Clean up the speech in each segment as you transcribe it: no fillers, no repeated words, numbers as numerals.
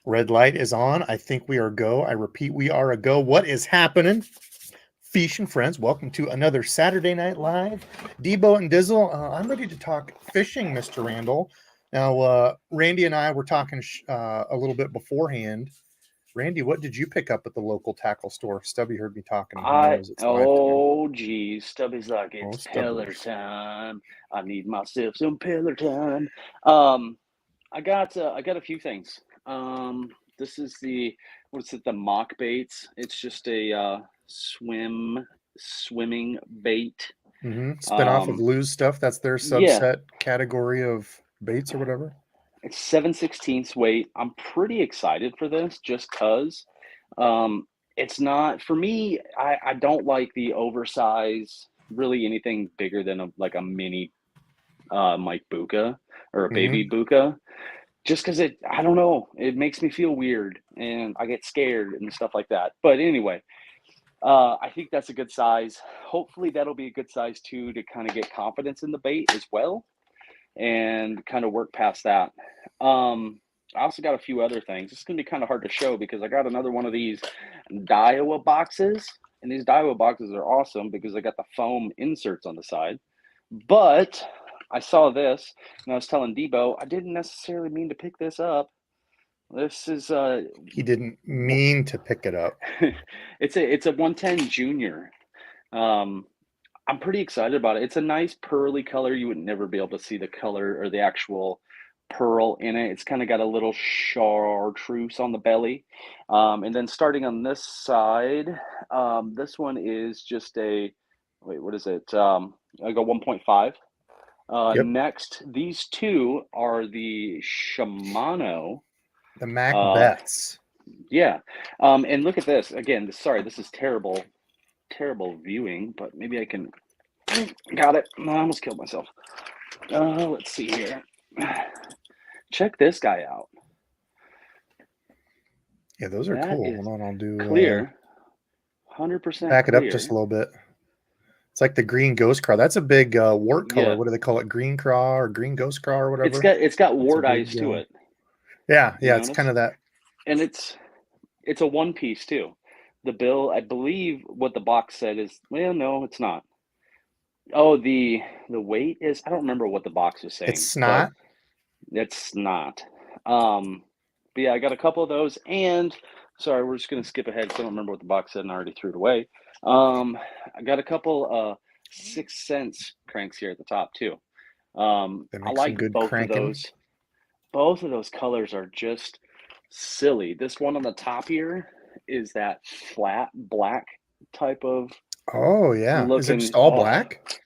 Red light is on. I think we are go. I repeat, we are a go. What is happening? Fish and friends, welcome to another Saturday Night Live. Debo and Dizzle, I'm ready to talk fishing, Mr. Randall. Now, Randy and I were talking a little bit beforehand. Randy, what did you pick up at the local tackle store? Stubby heard me talking, and he knows it's live time. Geez, Stubby's like, Oh, it's pillar Stubbers. time. I need myself some pillar time. Um, I got a few things. This is what's it? The mock baits. It's just a swimming bait. Spin off of Um, Lou's stuff. That's their yeah, subset category of baits or whatever. it's 7/16 weight. I'm pretty excited for this just cause. Um, it's not for me. I don't like the oversized. Really, anything bigger than like a mini Mike Buka or a Mm-hmm. baby Buka, just because I don't know, it makes me feel weird and I get scared and stuff like that. But anyway, I think that's a good size. Hopefully, that'll be a good size too to kind of get confidence in the bait as well and kind of work past that. I also got a few other things. It's going to be kind of hard to show because I got another one of these Daiwa boxes. And these Daiwa boxes are awesome because I got the foam inserts on the side. But I saw this and I was telling Debo, I didn't necessarily mean to pick this up. This is He didn't mean to pick it up. it's a 110 junior. Um, I'm pretty excited about it. It's a nice pearly color. You would never be able to see the color or the actual pearl in it. It's kind of got a little chartreuse on the belly. And then starting on this side, this one is just wait, what is it? I go 1.5. Yep. Next, these two are the Shimano. The Uh, Macbeths. yeah. And look at this. Again, sorry, this is terrible viewing, but maybe I can. Got it. I almost killed myself. Let's see here. Check this guy out. Yeah, those are That cool. is Hold on, I'll do. clear, 100% Back it up just a clear. little bit. It's like the green ghost craw. That's a big wart color. Yeah, What do they call it? Green craw or green ghost craw or it's whatever. got It's a wart eyes big. to it. Yeah, You yeah. It's kind notice? of that. And it's a one piece too. The bill, I believe, what the box said is, well, no, it's not. Oh, the weight is. I don't remember what the box was It's saying, but snot. it's not. Um, but yeah, I got a couple of those, and sorry, we're just gonna skip ahead because I don't remember what the box said and I already threw it away. I got a couple 6 cents cranks here at the top too. They I make some like good both of cranking. those. Both of those colors are just silly. This one on the top here is that flat black type of Oh yeah. Is it just looking. all Oh black?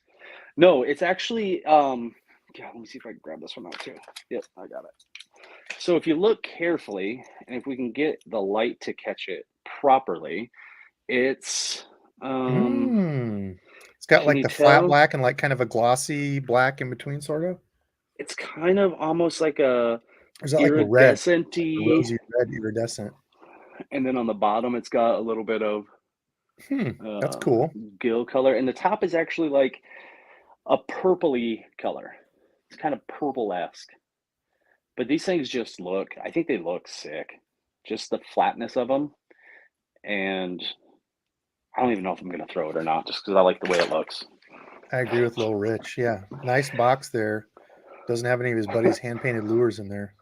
no, it's actually yeah, let me see if I can grab this one out too. Yep, I got it. So if you look carefully, and if we can get the light to catch it properly, it's Hmm. It's got can like you the flat tell? black and like kind of a glossy black in between, sort of. It's kind of almost like a Or is that like a red, a iridescent-y, rosy red iridescent? and then on the bottom it's got a little bit of That's uh, cool. gill color, and the top is actually like a purpley color. It's kind of purple-esque. But these things just I think they look sick. Just the flatness of them. And I don't even know if I'm going to throw it or not, just because I like the way it looks. I agree with Lil Rich. Yeah, nice box there. Doesn't have any of his buddies' hand painted lures in there.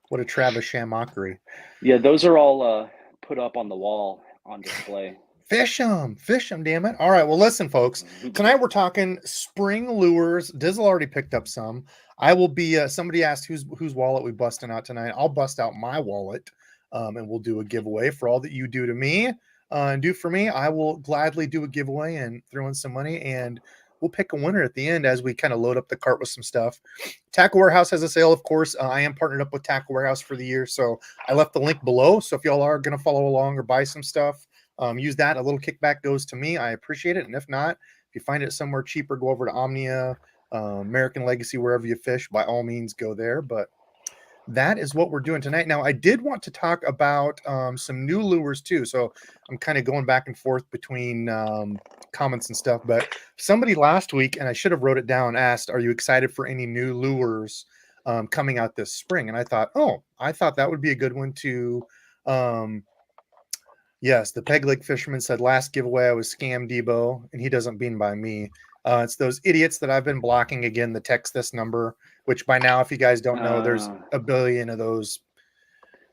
What a Travis mockery. Yeah, those are all put up on the wall on display. Fish them, damn it. All right, well, listen, folks. Tonight we're talking spring lures. Dizzle already picked up some. I will be, somebody asked whose wallet we busting out tonight. I'll bust out my wallet and we'll do a giveaway for all that you do to me and do for me. I will gladly do a giveaway and throw in some money and we'll pick a winner at the end as we kind of load up the cart with some stuff. Tackle Warehouse has a sale, of course. I am partnered up with Tackle Warehouse for the year, so I left the link below. So if y'all are going to follow along or buy some stuff, use that. A little kickback goes to me. I appreciate it. And if not, if you find it somewhere cheaper, go over to Omnia, American Legacy, wherever you fish. By all means, go there. But that is what we're doing tonight. Now, I did want to talk about some new lures too. So I'm kind of going back and forth between comments and stuff. But somebody last week, and I should have wrote it down, asked, "Are you excited for any new lures coming out this spring. And I thought that would be a good one to, yes, the Peg Leg Fisherman said last giveaway I was scammed Debo, and he doesn't mean by me. It's those idiots that I've been blocking again, the text this number, which by now, if you guys don't know, there's a billion of those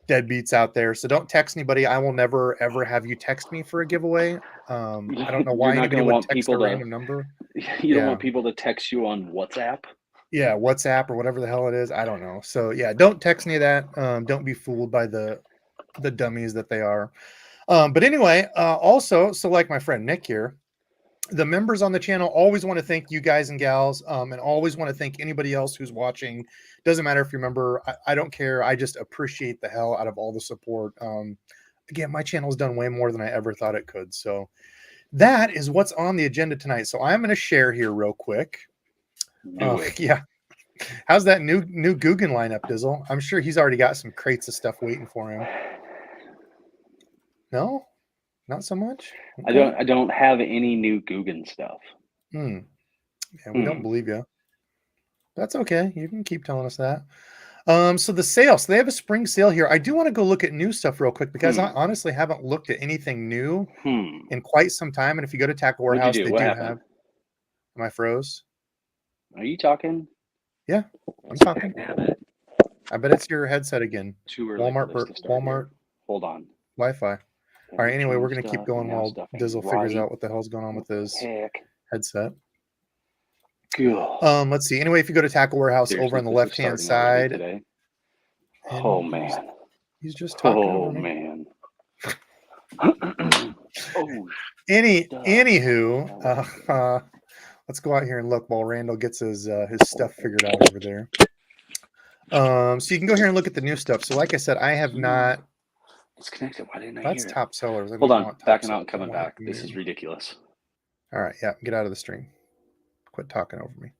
deadbeats out there. So don't text anybody. I will never, ever have you text me for a giveaway. I don't know why anybody would text a random number. You don't want people to text you on WhatsApp? Yeah, WhatsApp or whatever the hell it is. I don't know. So yeah, don't text any of that. Don't be fooled by the dummies that they are. But anyway, also, so like my friend Nick here, the members on the channel always want to thank you guys and gals, and always want to thank anybody else who's watching. Doesn't matter if you're a member. I don't care. I just appreciate the hell out of all the support. Again, my channel's done way more than I ever thought it could. So that is what's on the agenda tonight. So I'm going to share here real quick. Yeah. How's that new Guggen lineup, Dizzle? I'm sure he's already got some crates of stuff waiting for him. No, not so much. Okay. I don't have any new Guggen stuff. Yeah, we don't believe you. That's okay. You can keep telling us that. So the sale. So they have a spring sale here. I do want to go look at new stuff real quick because I honestly haven't looked at anything new in quite some time. And if you go to Tackle Warehouse, they do have. Am I froze? Are you talking? Yeah, I'm talking. I bet it's your headset again. Too early. Walmart. Hold on. Wi-Fi. All right. Anyway, we're gonna keep going while Dizzle figures out what the hell's going on with his headset. Cool. Let's see. Anyway, if you go to Tackle Warehouse over on the left-hand side. Oh man. He's just talking over me. Man. Anywho, let's go out here and look while Randall gets his stuff figured out over there. So you can go here and look at the new stuff. So like I said, I have not. It's connected. Why didn't I That's hear top sellers. Hold on. Backing out and coming back. This is ridiculous. All right. Yeah. Get out of the stream. Quit talking over me.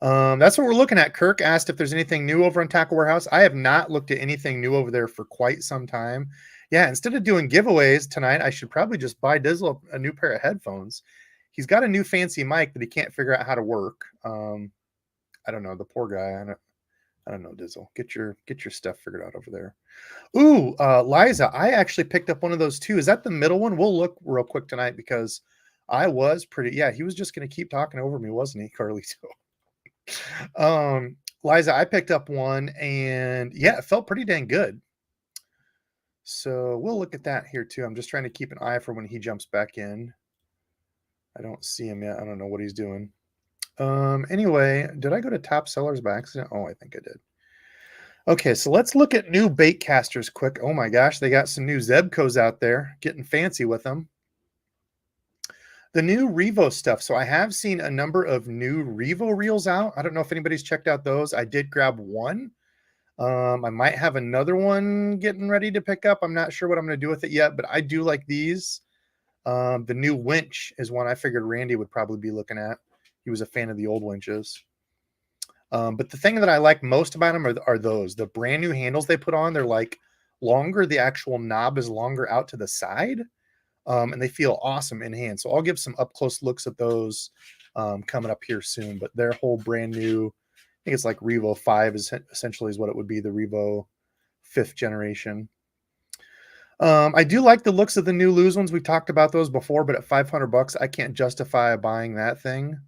That's what we're looking at. Kirk asked if there's anything new over on Tackle Warehouse. I have not looked at anything new over there for quite some time. Yeah. Instead of doing giveaways tonight, I should probably just buy Dizzle a new pair of headphones. He's got a new fancy mic that he can't figure out how to work. I don't know. The poor guy. I don't know, Dizzle. Get your stuff figured out over there. Ooh, Liza, I actually picked up one of those too. Is that the middle one? We'll look real quick tonight because I was pretty. Yeah, he was just going to keep talking over me, wasn't he, Carlito? Liza, I picked up one, and yeah, it felt pretty dang good. So we'll look at that here too. I'm just trying to keep an eye for when he jumps back in. I don't see him yet. I don't know what he's doing. Anyway, did I go to top sellers by accident? Oh, I think I did. Okay, so let's look at new bait casters quick. Oh my gosh, they got some new Zebcos out there, getting fancy with them. The new Revo stuff. So I have seen a number of new Revo reels out. I don't know if anybody's checked out those. I did grab one. I might have another one getting ready to pick up. I'm not sure what I'm going to do with it yet, but I do like these. The new winch is one I figured Randy would probably be looking at. He was a fan of the old winches. But the thing that I like most about them are those. The brand new handles they put on, they're like longer. The actual knob is longer out to the side. And they feel awesome in hand. So I'll give some up close looks at those coming up here soon. But their whole brand new, I think it's like Revo 5 is essentially is what it would be, the Revo 5th generation. I do like the looks of the new Lose ones. We've talked about those before, but at $500, I can't justify buying that thing.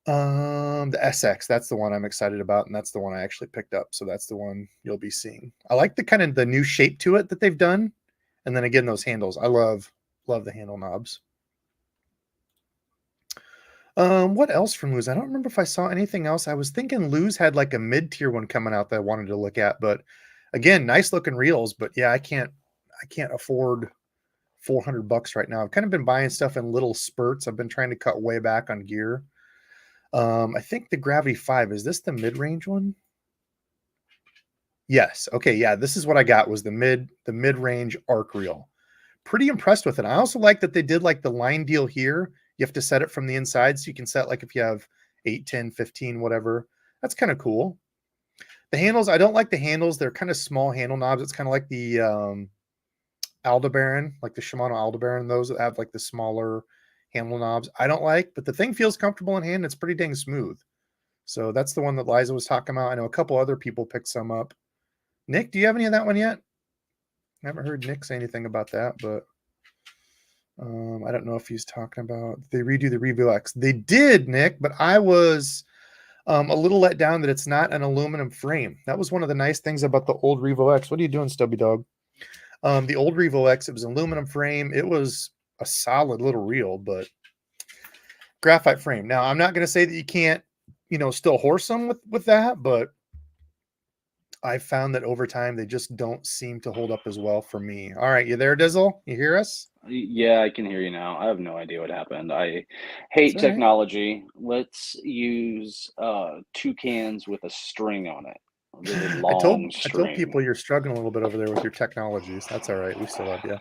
The SX, that's the one I'm excited about, and that's the one I actually picked up. So that's the one you'll be seeing. I like the kind of the new shape to it that they've done. And then again, those handles. I love the handle knobs. What else from Lose? I don't remember if I saw anything else. I was thinking Lose had like a mid-tier one coming out that I wanted to look at, but again, nice looking reels, but yeah, I can't afford $400 right now. I've kind of been buying stuff in little spurts. I've been trying to cut way back on gear. I think the Gravity 5, is this the mid-range one? Yes. Okay. Yeah. This is what I got, was the mid-range arc reel. Pretty impressed with it. I also like that they did like the line deal here. You have to set it from the inside. So you can set like if you have 8, 10, 15, whatever. That's kind of cool. The handles, I don't like the handles. They're kind of small handle knobs. It's kind of like the Aldebaran, like the Shimano Aldebaran, those that have like the smaller handle knobs. I don't like, but the thing feels comfortable in hand. It's pretty dang smooth. So that's the one that Liza was talking about. I know a couple other people picked some up. Nick, do you have any of that one yet? I haven't heard Nick say anything about that, but I don't know if he's talking about they redo the Revo X. They did, Nick, but I was a little let down that it's not an aluminum frame. That was one of the nice things about the old Revo X. What are you doing, Stubby Dog? The old Revo X, it was an aluminum frame. It was a solid little reel, but graphite frame. Now, I'm not going to say that you can't, still horse them with that, but I found that over time they just don't seem to hold up as well for me. All right, you there, Dizzle? You hear us? Yeah, I can hear you now. I have no idea what happened. I hate It's all right. technology. Let's use 2 cans with a string on it. A really long I told string. people you're struggling a little bit over there with your technologies. That's all right. We still love you.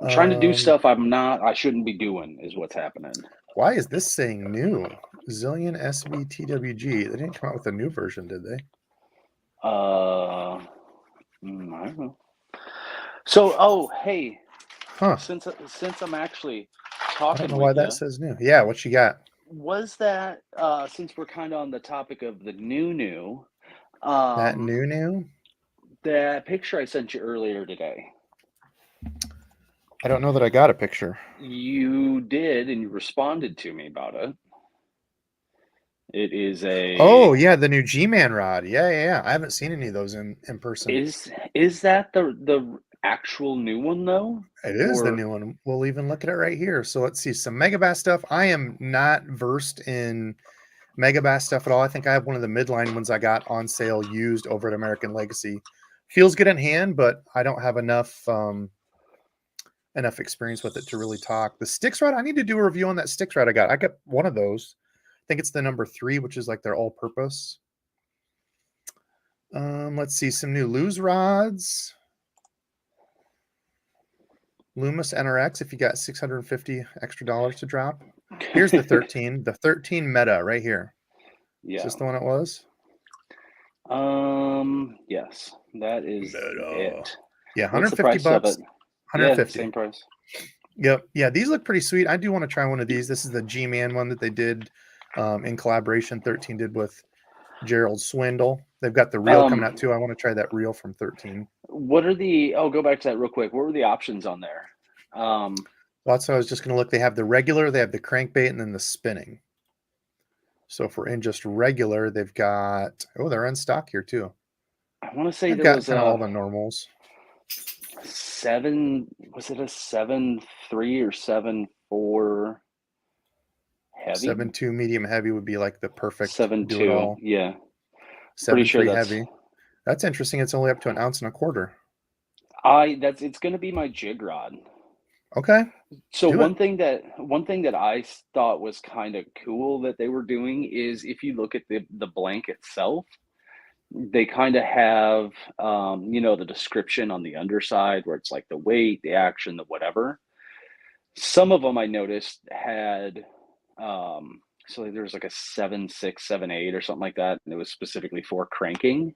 I'm trying to do stuff I shouldn't be doing is what's happening. Why is this saying new? Zillion SVTWG. They didn't come out with a new version, did they? I don't know. So, hey, Huh. since I'm actually I talking don't know with why you, that says new. Yeah, what you got? was that since we're kind of on the topic of the new, That new? that picture I sent you earlier today. I don't know that I got a picture. You did, and you responded to me about it. It is Oh, yeah, the new G-Man rod. Yeah. I haven't seen any of those in person. Is that the actual new one though? It is the new one. We'll even look at it right here. So let's see some Megabass stuff. I am not versed in Megabass stuff at all. I think I have one of the midline ones I got on sale used over at American Legacy. Feels good in hand, but I don't have enough experience with it to really talk. The Styx rod, I need to do a review on that Styx rod I got. I got one of those. I think it's the number 3, which is like their all-purpose. Let's see some new Lose rods. Loomis NRX, if you got $650 extra to drop. Here's the 13, the 13 Meta right here. Yeah. Is this the one it was? Yes, that is it. Yeah, What's the $150. price of it? 150. Yeah, same price. Yep. Yeah, these look pretty sweet. I do want to try one of these. This is the G-Man one that they did in collaboration. 13 did with Gerald Swindle. They've got the reel coming out too. I want to try that reel from 13. What are go back to that real quick. What were the options on there? That's what I was just going to look. They have the regular, they have the crankbait, and then the spinning. So if we're in just regular, they've got, they're in stock here too. I want to say they've got kind of all the normals. 7, was it a 7.3 or 7.4 heavy? 7.2 medium heavy would be like the perfect 7.2. Yeah. 7.3 heavy. That's interesting. It's only up to 1.25 ounces. It's going to be my jig rod. Okay. So one thing that I thought was kind of cool that they were doing is if you look at the blank itself, they kind of have the description on the underside where it's like the weight, the action, the whatever. Some of them I noticed had so there was like a 7.6, 7.8 or something like that, and it was specifically for cranking,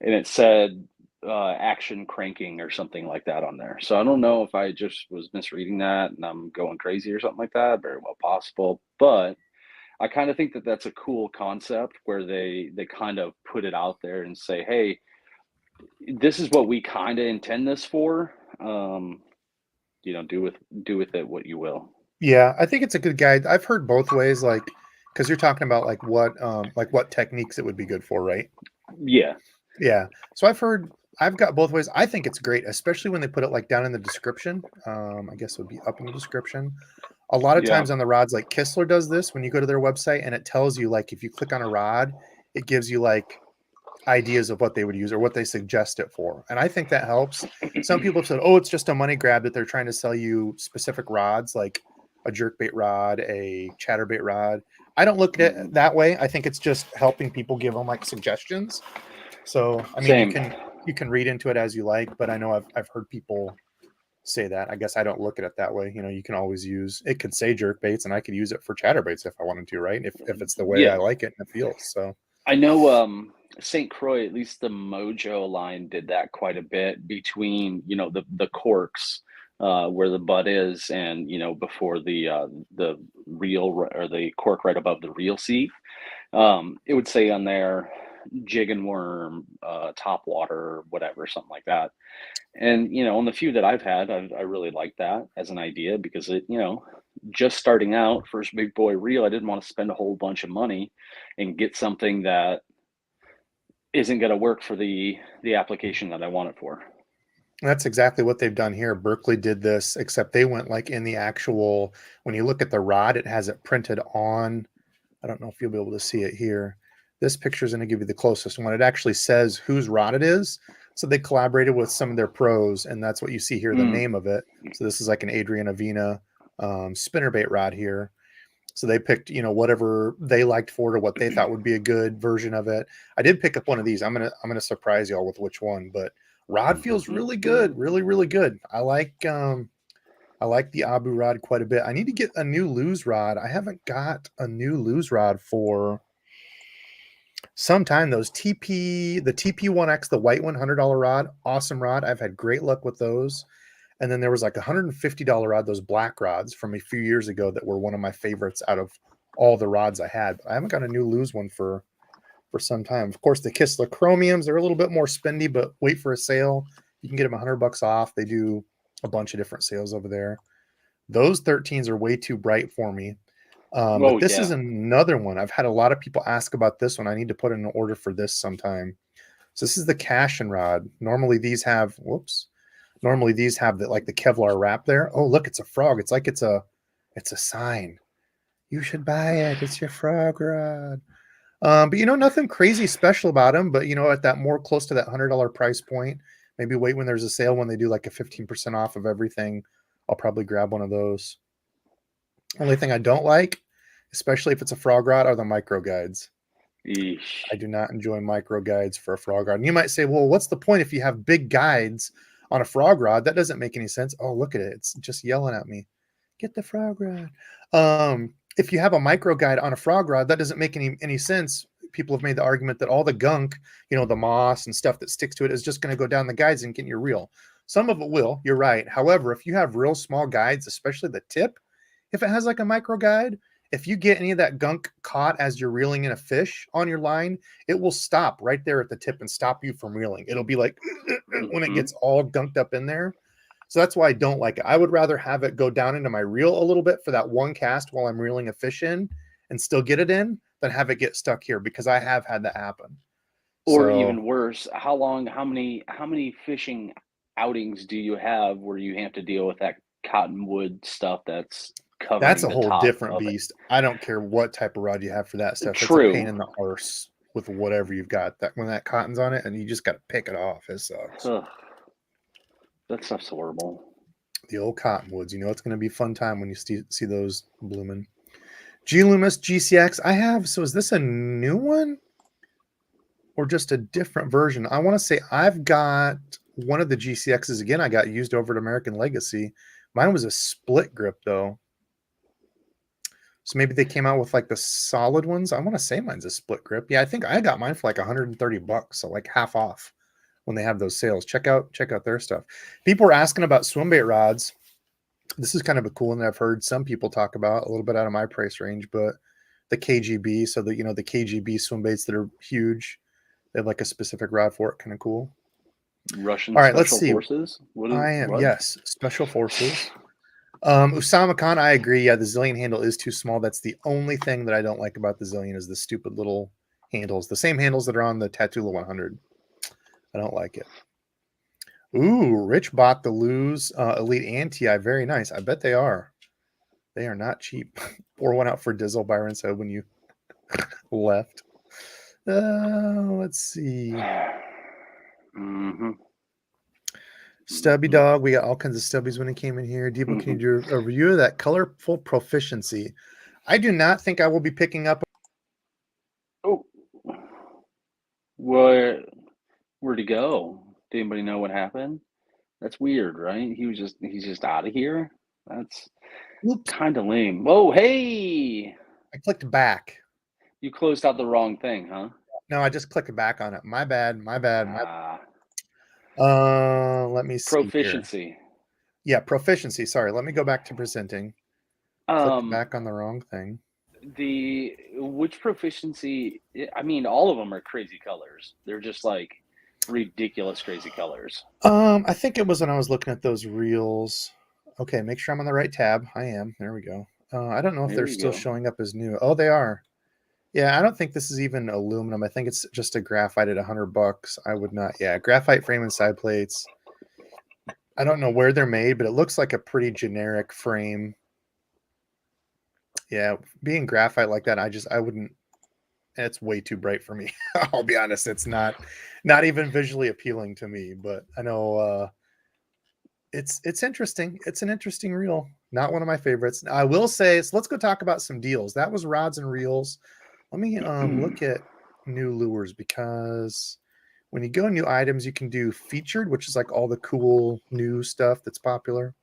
and it said action cranking or something like that on there. So I don't know if I just was misreading that and I'm going crazy or something like that. Very well possible, but I kind of think that that's a cool concept where they kind of put it out there and say, hey, this is what we kind of intend this for. Do with it what you will. Yeah, I think it's a good guide. I've heard both ways, like, because you're talking about like what techniques it would be good for, right? Yeah. So I've got both ways. I think it's great, especially when they put it like down in the description. I guess it would be up in the description. A lot of times on the rods, like Kistler does this when you go to their website and it tells you, like, if you click on a rod, it gives you like ideas of what they would use or what they suggest it for. And I think that helps. Some people have said, it's just a money grab that they're trying to sell you specific rods, like a jerkbait rod, a chatterbait rod. I don't look at it that way. I think it's just helping people give them like suggestions. So, I mean, you can read into it as you like, but I know I've heard people say that. I guess I don't look at it that way. You can always use it. Could say jerkbaits, and I could use it for chatterbaits if I wanted to, right? If it's the way I like it and it feels. So I know St. Croix, at least the Mojo line, did that quite a bit between the corks where the butt is and before the reel or the cork right above the reel seat. It would say on there, jig and worm, top water, whatever, something like that. And, on the few that I've had, I really like that as an idea because just starting out, first big boy reel, I didn't want to spend a whole bunch of money and get something that isn't going to work for the application that I want it for. That's exactly what they've done here. Berkeley did this, except they went like in the actual, when you look at the rod, it has it printed on. I don't know if you'll be able to see it here. This picture is going to give you the closest one. It actually says whose rod it is. So they collaborated with some of their pros, and that's what you see here, the name of it. So this is like an Adrian Avena spinnerbait rod here. So they picked, whatever they liked for it or what they thought would be a good version of it. I did pick up one of these. I'm gonna surprise y'all with which one, but rod feels really good, really, really good. I like the Abu rod quite a bit. I need to get a new lose rod. I haven't got a new lose rod for some time. The TP1X, the white $100 rod, awesome rod. I've had great luck with those. And then there was like a $150 rod, those black rods from a few years ago that were one of my favorites out of all the rods I had. But I haven't got a new lose one for some time. Of course, the Kistler Chromiums, they're a little bit more spendy, but wait for a sale. You can get them $100 off. They do a bunch of different sales over there. Those 13s are way too bright for me. But this is another one. I've had a lot of people ask about this one. I need to put in an order for this sometime. So this is the Cashin rod. Normally these have the the Kevlar wrap there. Oh, look, it's a frog. It's like it's a sign. You should buy it. It's your frog rod. But nothing crazy special about them. But at that more close to that $100 price point, maybe wait when there's a sale when they do like a 15% off of everything. I'll probably grab one of those. Only thing I don't like, especially if it's a frog rod, are the micro guides. Eesh. I do not enjoy micro guides for a frog rod. And you might say, well, what's the point if you have big guides on a frog rod? That doesn't make any sense. Oh, look at it. It's just yelling at me. Get the frog rod. If you have a micro guide on a frog rod, that doesn't make any sense. People have made the argument that all the gunk, the moss and stuff that sticks to it is just going to go down the guides and get your reel. Some of it will. You're right. However, if you have real small guides, especially the tip, if it has like a micro guide, if you get any of that gunk caught as you're reeling in a fish on your line, it will stop right there at the tip and stop you from reeling. It'll be like when it gets all gunked up in there. So that's why I don't like it. I would rather have it go down into my reel a little bit for that one cast while I'm reeling a fish in and still get it in than have it get stuck here, because I have had that happen. Or even worse, how many fishing outings do you have where you have to deal with that cottonwood stuff that's covering That's a the whole top different of it? beast. I don't care what type of rod you have for that stuff. True. It's a pain in the arse with whatever you've got. That when that cotton's on it and you just got to pick it off. It sucks. Ugh. That stuff's horrible. The old cottonwoods. It's going to be a fun time when you see those blooming. G Loomis GCX. I have. So is this a new one or just a different version? I want to say I've got one of the GCXs again. I got used over at American Legacy. Mine was a split grip though. So maybe they came out with like the solid ones. I want to say mine's a split grip. Yeah, I think I got mine for like $130, so like half off when they have those sales. Check out their stuff. People were asking about swim bait rods. This is kind of a cool one that I've heard some people talk about, a little bit out of my price range, but the KGB. So the the KGB swim baits that are huge, they have like a specific rod for it. Kind of cool. Russian All right, Special let's see. Forces? Yes, Special Forces. Usama Khan, I agree. Yeah, the Zillion handle is too small. That's the only thing that I don't like about the Zillion is the stupid little handles. The same handles that are on the Tatula 100. I don't like it. Ooh, Rich bought the Lose Elite and TI. Very nice. I bet they are. They are not cheap. Pour one out for Dizzle, Byron said when you left. Let's see. Mm-hmm. Stubby Dog. We got all kinds of stubbies when he came in here. Debo, can you do a review of that colorful proficiency? I do not think I will be picking up. Oh, where'd he go? Did anybody know what happened? That's weird, right? He's just out of here. That's kind of lame. Whoa, hey! I clicked back. You closed out the wrong thing, huh? No, I just clicked back on it. My bad. Let me see. Proficiency. Here. Yeah, proficiency. Sorry, let me go back to presenting. Clicked back on the wrong thing. which proficiency? I mean, all of them are crazy colors. They're just like ridiculous crazy colors. I think it was when I was looking at those reels. Okay, make sure I'm on the right tab. I am. There we go. I don't know if There they're you still go. showing up as new. Oh, they are. Yeah, I don't think this is even aluminum. I think it's just a graphite at $100. I would not. Yeah, graphite frame and side plates. I don't know where they're made, but it looks like a pretty generic frame. Yeah, being graphite like that, I wouldn't. It's way too bright for me. I'll be honest. It's not even visually appealing to me. But I know it's interesting. It's an interesting reel. Not one of my favorites. I will say. So let's go talk about some deals. That was rods and reels. Let me look at new lures, because when you go new items, you can do featured, which is like all the cool new stuff that's popular.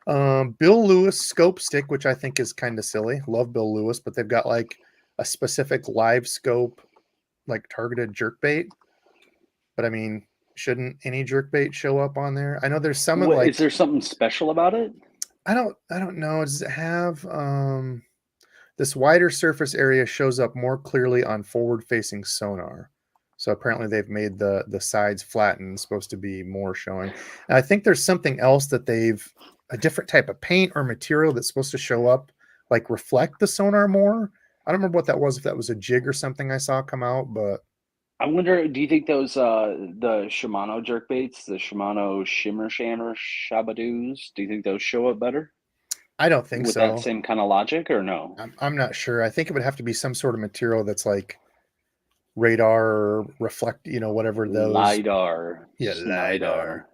Bill Lewis scope stick, which I think is kind of silly. Love Bill Lewis, but they've got like a specific live scope, like targeted jerkbait. But I mean, shouldn't any jerkbait show up on there? I know there's some What, is like there something special about it? I don't know. Does it have this wider surface area shows up more clearly on forward facing sonar? So apparently they've made the sides flattened, supposed to be more showing. And I think there's something else that they've a different type of paint or material that's supposed to show up, like reflect the sonar more. I don't remember what that was, if that was a jig or something I saw come out, but I wonder, do you think those the Shimano jerkbaits, the Shimano Shimmer Shammer Shabadoos, do you think those show up better I don't think with that so. same kind of logic or no? I'm not sure. I think it would have to be some sort of material that's like radar or reflect, whatever those. LiDAR, Yeah, LiDAR. Snidar.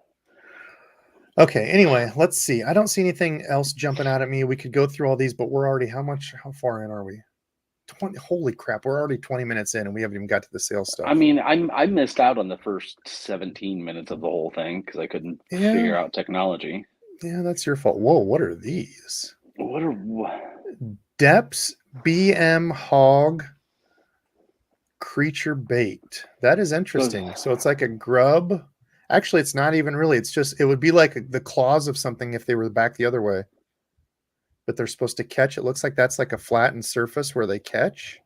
Okay, anyway, let's see. I don't see anything else jumping out at me. We could go through all these, but we're already how far in are we? 20. Holy crap, we're already 20 minutes in and we haven't even got to the sales I stuff. mean, I missed out on the first 17 minutes of the whole thing because I couldn't Yeah, figure out technology. yeah, that's your fault. Whoa, what are these? What are Depths BM Hog Creature Bait. That is those? interesting. So it's like a grub. Actually, it's not even really. It's just, it would be like the claws of something if they were back the other way. But they're supposed to catch. It looks like that's like a flattened surface where they catch.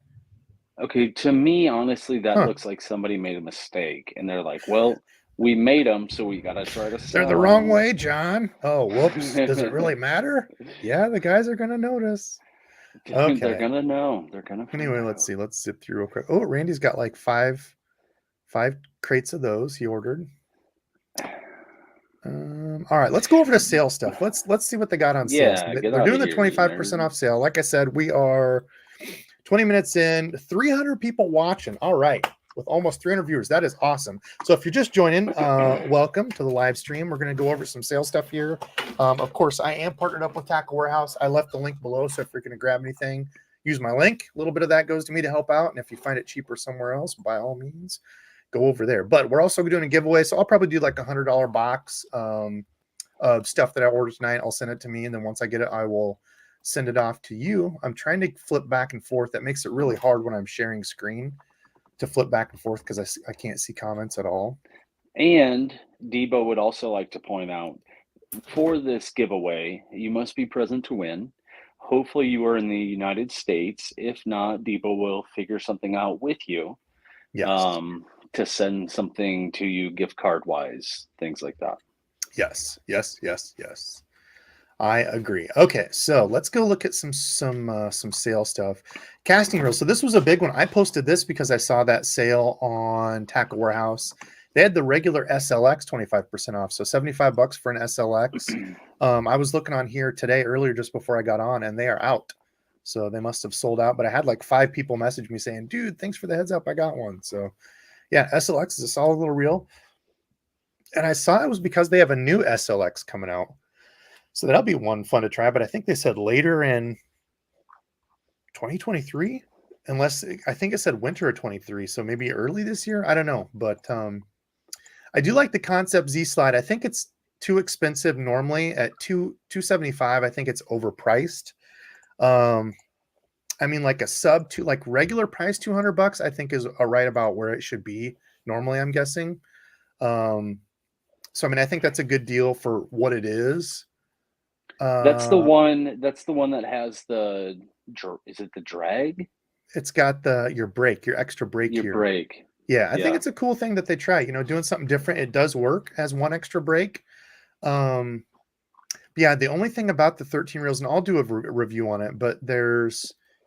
Okay, to me, honestly, that Huh. looks like somebody made a mistake, and they're like, "Well, we made them, so we gotta try to They're the sell wrong them." way, John. Oh, whoops. Does it really matter? Yeah, the guys are going to notice. They're Okay. gonna know. They're gonna find Anyway, let's out. see. Let's zip through real quick. Oh, Randy's got like five crates of those he ordered. All right, let's go over to sale stuff. Let's see what they got on sale. So Yeah, get they're out of doing the here, you 25% nerd. off sale. Like I said, we are 20 minutes in, 300 people watching. All right, with almost 300 viewers. That is awesome. So if you're just joining, welcome to the live stream. We're going to go over some sales stuff here. Of course, I am partnered up with Tackle Warehouse. I left the link below, so if you're going to grab anything, use my link. A little bit of that goes to me to help out, and if you find it cheaper somewhere else, by all means, go over there. But we're also doing a giveaway, so I'll probably do like $100 box of stuff that I ordered tonight. I'll send it to me, and then once I get it, I will send it off to you. I'm trying to flip back and forth. That makes it really hard when I'm sharing screen to flip back and forth because I can't see comments at all. And Debo would also like to point out, for this giveaway, you must be present to win. Hopefully, you are in the United States. If not, Debo will figure something out with you Yes. to send something to you gift card wise, things like that. Yes. Yes. Yes. Yes. I agree. Okay, so let's go look at some sale stuff. Casting reels. So this was a big one. I posted this because I saw that sale on Tackle Warehouse. They had the regular SLX 25% off, so $75 for an SLX. I was looking on here today earlier just before I got on, and they are out. So they must have sold out. But I had like 5 people message me saying, "Dude, thanks for the heads up. I got one." So yeah, SLX is a solid little reel. And I saw it was because they have a new SLX coming out. So that'll be one fun to try, but I think they said later in 2023, unless I think it said winter of 23, so maybe early this year. I don't know, but I do like the Concept Z Slide. I think it's too expensive normally at 275. I think it's overpriced. I mean, like a sub to like regular price $200, I think is right about where it should be normally, I'm guessing. So I mean, I think that's a good deal for what it is. That's the one. That's the one that has the is it the drag? It's got your extra brake Your here. brake. Yeah, I think Yeah. it's a cool thing that they try, doing something different. It does work as one extra brake. Yeah, the only thing about the 13 reels, and I'll do a review on it, but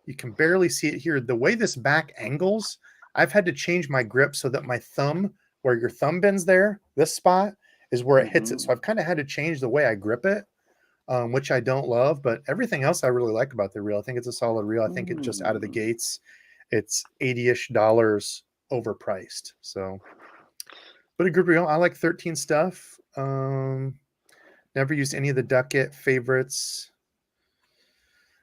you can barely see it here. The way this back angles, I've had to change my grip so that my thumb, where your thumb bends there, this spot is where it hits it. So I've kind of had to change the way I grip it, which I don't love, but everything else I really like about the reel. I think it's a solid reel. I think it just out of the gates, it's $80-ish overpriced. So, but a good reel. I like 13 stuff. Never used any of the Ducket favorites.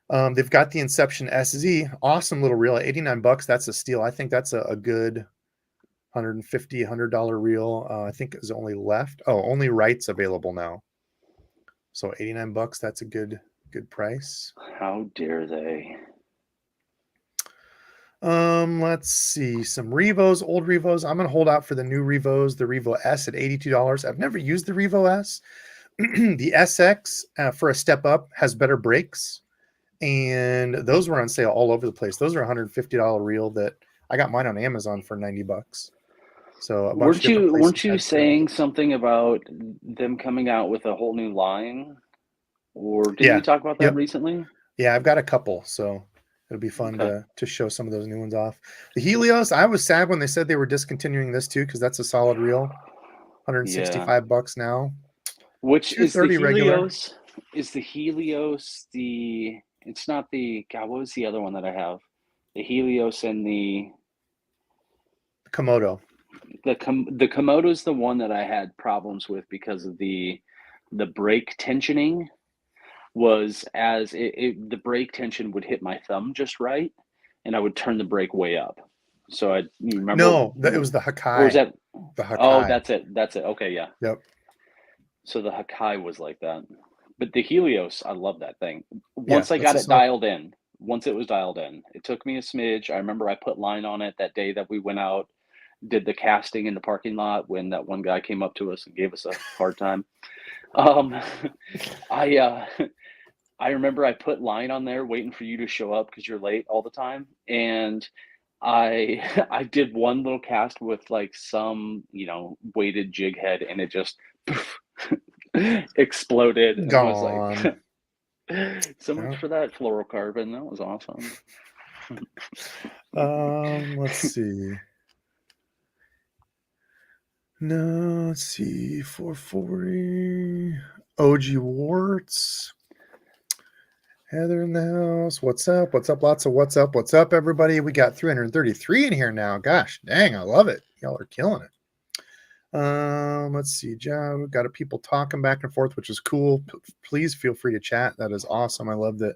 They've got the Inception SZ, awesome little reel at $89. That's a steal. I think that's a good $150-$100 reel. I think is only left. Oh, only Wright's available now. So $89. That's a good price. How dare they? Let's see some Revos, old Revos. I'm gonna hold out for the new Revos, the Revo S at $82. I've never used the Revo S. The SX for a step up has better brakes, and those were on sale all over the place. Those are $150 reel that I got mine on Amazon for $90. So a bunch of different places. Weren't you saying something about them coming out with a whole new line? Or did we talk about that recently? Yeah, I've got a couple, so it'll be fun to show some of those new ones off. The Helios, I was sad when they said they were discontinuing this too, because that's a solid reel. $165 now. Which is the Helios? Regular. Is the Helios it's not the, God, what was the other one that I have? The Helios and the Komodo. The Komodo is the one that I had problems with because of the brake tensioning. Was as the brake tension would hit my thumb just right, and I would turn the brake way up. So you remember? No, it was the Hakai. Or was that the Hakai? Oh, that's it. Okay, yeah. Yep. So the Hakai was like that, but the Helios, I love that thing. Once I got it dialed in, once it was dialed in, it took me a smidge. I remember I put line on it that day that we went out, did the casting in the parking lot when that one guy came up to us and gave us a hard time. I remember I put line on there waiting for you to show up because you're late all the time. And I did one little cast with like some, weighted jig head, and it just exploded. And I was like, so much for that fluorocarbon. That was awesome. Let's see. No, let's see. 440. OG Warts. Heather in the house. What's up? What's up? Lots of what's up? What's up, everybody? We got 333 in here now. Gosh, dang, I love it. Y'all are killing it. Let's see, John. We've got people talking back and forth, which is cool. Please feel free to chat. That is awesome. I love that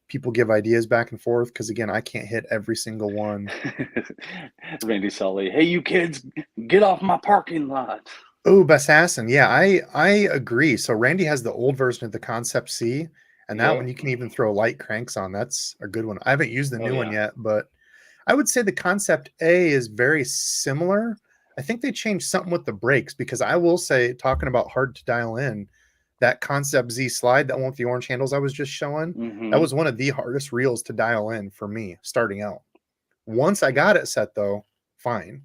people give ideas back and forth because, again, I can't hit every single one. Randy Sully. Hey, you kids, get off my parking lot. Oh, Bassassin. Yeah, I agree. So Randy has the old version of the Concept C. And that one you can even throw light cranks on. That's a good one. I haven't used the new one yet, but I would say the Concept A is very similar. I think they changed something with the brakes because I will say, talking about hard to dial in, that Concept Z slide, that one with the orange handles I was just showing, that was one of the hardest reels to dial in for me starting out. Once I got it set, though, fine.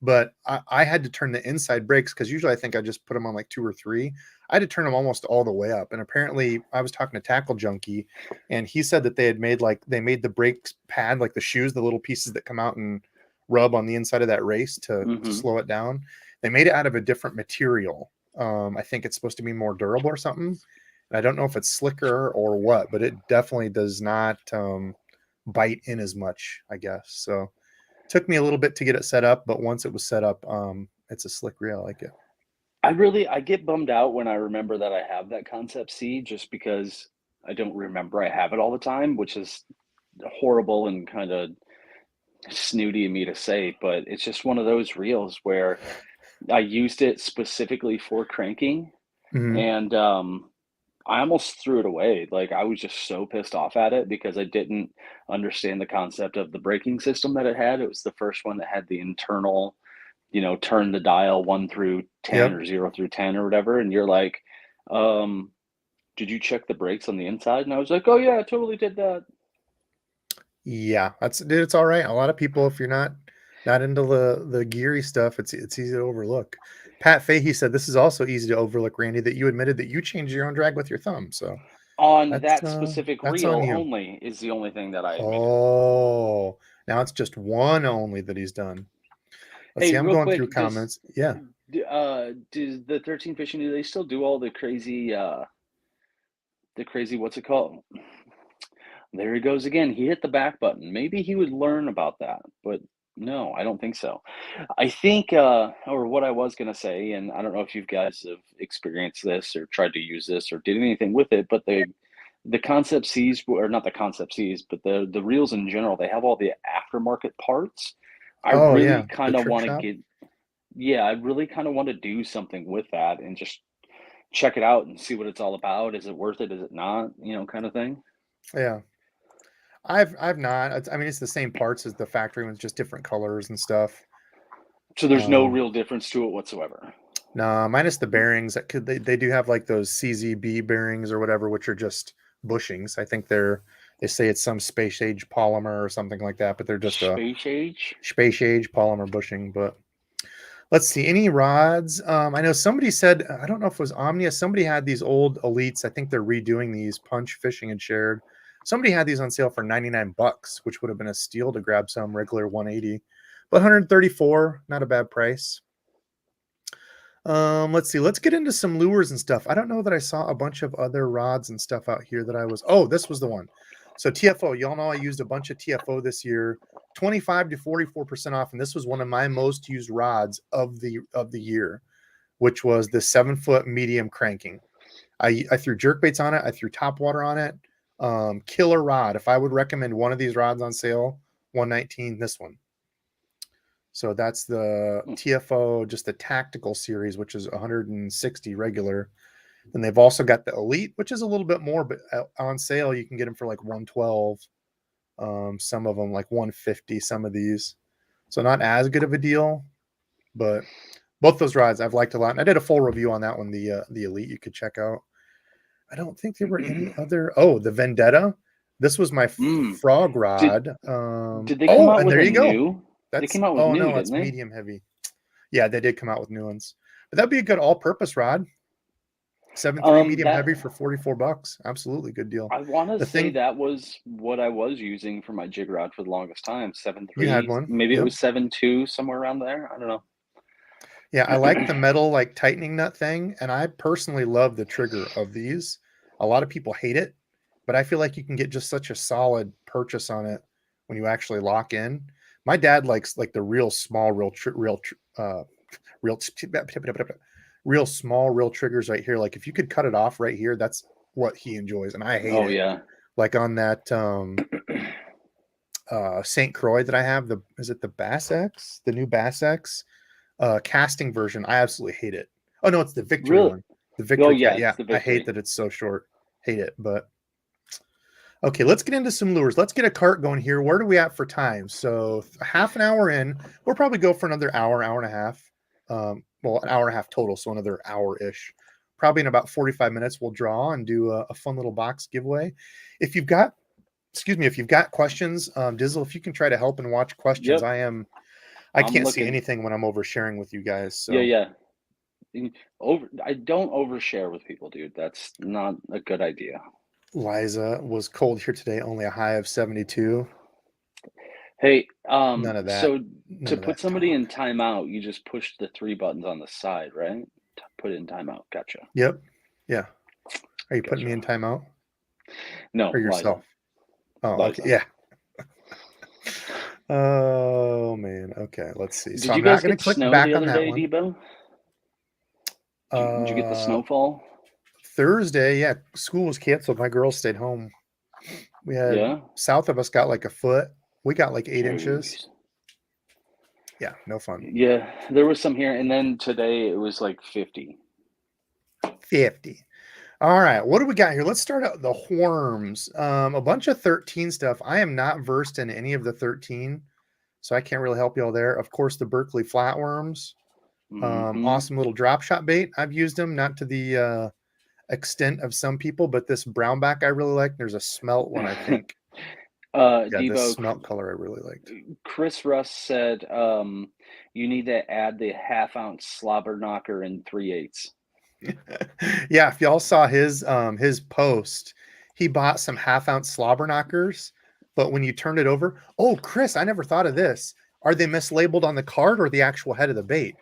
But I had to turn the inside brakes because usually I think I just put them on like 2 or 3. I had to turn them almost all the way up. And apparently I was talking to Tackle Junkie, and he said that they made the brakes pad, like the shoes, the little pieces that come out and rub on the inside of that race to slow it down. They made it out of a different material. I think it's supposed to be more durable or something. And I don't know if it's slicker or what, but it definitely does not bite in as much, I guess. So took me a little bit to get it set up, but once it was set up, it's a slick reel. I like it. I get bummed out when I remember that I have that Concept C just because I don't remember I have it all the time, which is horrible and kind of snooty of me to say, but it's just one of those reels where I used it specifically for cranking, and I almost threw it away. Like, I was just so pissed off at it because I didn't understand the concept of the braking system that it had. It was the first one that had the internal, turn the dial 1 through 10 or 0 through 10 or whatever. And you're like, did you check the brakes on the inside? And I was like, oh yeah, I totally did that. Yeah, it's all right. A lot of people, if you're not into the geary stuff, it's easy to overlook. Pat Fahey said this is also easy to overlook, Randy, that you admitted that you changed your own drag with your thumb. So On that's that specific that's on reel you. only is the only thing that I admitted. Oh, now it's just one only that he's done. Let's Hey, see. I'm real going through quick, comments. Yeah. does the 13 fishing, do they still do all the crazy, what's it called? There he goes again. He hit the back button. Maybe he would learn about that, but no, I don't think so. I think, or what I was going to say, and I don't know if you guys have experienced this or tried to use this or did anything with it, but the Concept Cs, or not the Concept Cs, but the reels in general, they have all the aftermarket parts. I Oh really yeah, the kind of trick want to shop. get, yeah, I really kind of want to do something with that and just check it out and see what it's all about. Is it worth it? Is it not? Kind of thing. Yeah. I've not. I mean, it's the same parts as the factory ones, just different colors and stuff. So there's no Um, real difference to it whatsoever. nah, minus the bearings. That could they do have like those CZB bearings or whatever, which are just bushings. I think they say it's some space age polymer or something like that, but they're just a Space age? space age polymer bushing. But let's see, any rods. I know somebody said, I don't know if it was Omnia. Somebody had these old Elites. I think they're redoing these Punch Fishing and Shared. Somebody had these on sale for $99, which would have been a steal to grab some regular 180, but 134, not a bad price. Let's see. Let's get into some lures and stuff. I don't know that I saw a bunch of other rods and stuff out here that I was. Oh, this was the one. So TFO, y'all know I used a bunch of TFO this year, 25 to 44% off, and this was one of my most used rods of the year, which was the 7-foot medium cranking. I threw jerk baits on it. I threw top water on it. Killer rod. If I would recommend one of these rods on sale, 119, this one. So that's the TFO, just the tactical series, which is 160 regular. And they've also got the Elite, which is a little bit more, but on sale you can get them for like 112. Some of them like 150. Some of these, so not as good of a deal. But both those rods I've liked a lot, and I did a full review on that one. The Elite you could check out. I don't think there were any other. Oh, the Vendetta. This was my Mm. frog Did rod. did they come Oh, out and with there a you go. new? They That's came out with oh new, no, didn't that's they? medium heavy. Yeah, they did come out with new ones. But that'd be a good all-purpose rod. 7.3 medium That heavy for $44. Absolutely good deal. I want to The say thing that was what I was using for my jig rod for the longest time. you had 7.3, one. maybe it Yep. was 7.2, somewhere around there. I don't Yeah, I like know. the metal like tightening nut thing, and I personally love the trigger of these. A lot of people hate it, but I feel like you can get just such a solid purchase on it when you actually lock in. My dad likes like the real small, real real small, real triggers right here. Like if you could cut it off right here, that's what he enjoys, and I hate Oh it. yeah. Like on that St. Croix that I have, the is it the Bass X, the new Bass X casting version? I absolutely hate it. Oh no, it's the Victory Really? one, the Oh Victory yeah, cat. it's Yeah, the I hate Victory. that it's so short. Hate it, but okay, let's get into some lures. Let's get a cart going here. Where do we at for time? So half an hour in, we'll probably go for another hour, hour and a half. Well, an hour and a half total, so another hour-ish. Probably in about 45 minutes, we'll draw and do a fun little box giveaway. If you've got, excuse me, if you've got questions, Dizzle, if you can try to help and watch questions, Yep, I I'm can't see looking. anything when I'm oversharing with you guys. Yeah, So yeah. I don't overshare with people, dude. That's not a good idea. Liza was cold here today, only a high of 72. Hey, None of that, so to none of put that somebody talk. in timeout, you just push the three buttons on the side, right? To put it in timeout. Gotcha. Yep. Yeah. Are you putting me Gotcha. in timeout No, or Liza. yourself? Oh, okay. Liza. Yeah. Oh man. Okay. Let's see. So Did I'm you not guys going get to click snow the back on other that day, one. Debo? Did you get the Uh, snowfall? Thursday, yeah, school was canceled. My girls stayed home. We had Yeah? south of us got like a foot. We got like 8 inches. Jeez. Yeah, no fun. Yeah, there was some here, and then today it was like 50. 50. All right, what do we got here? Let's start out the worms. A bunch of 13 stuff. I am not versed in any of the 13, so I can't really help you all there. Of course, the Berkeley flatworms. Mm-hmm. Awesome little drop shot bait. I've used them, not to the extent of some people, but this brownback I really like. There's a smelt one, I think. Yeah, this Debo, smelt color I really liked. Chris Russ said you need to add the half-ounce slobber knocker in 3/8. Yeah, if y'all saw his post, he bought some half-ounce slobber knockers, but when you turned it over, oh Chris, I never thought of this. Are they mislabeled on the card or the actual head of the bait?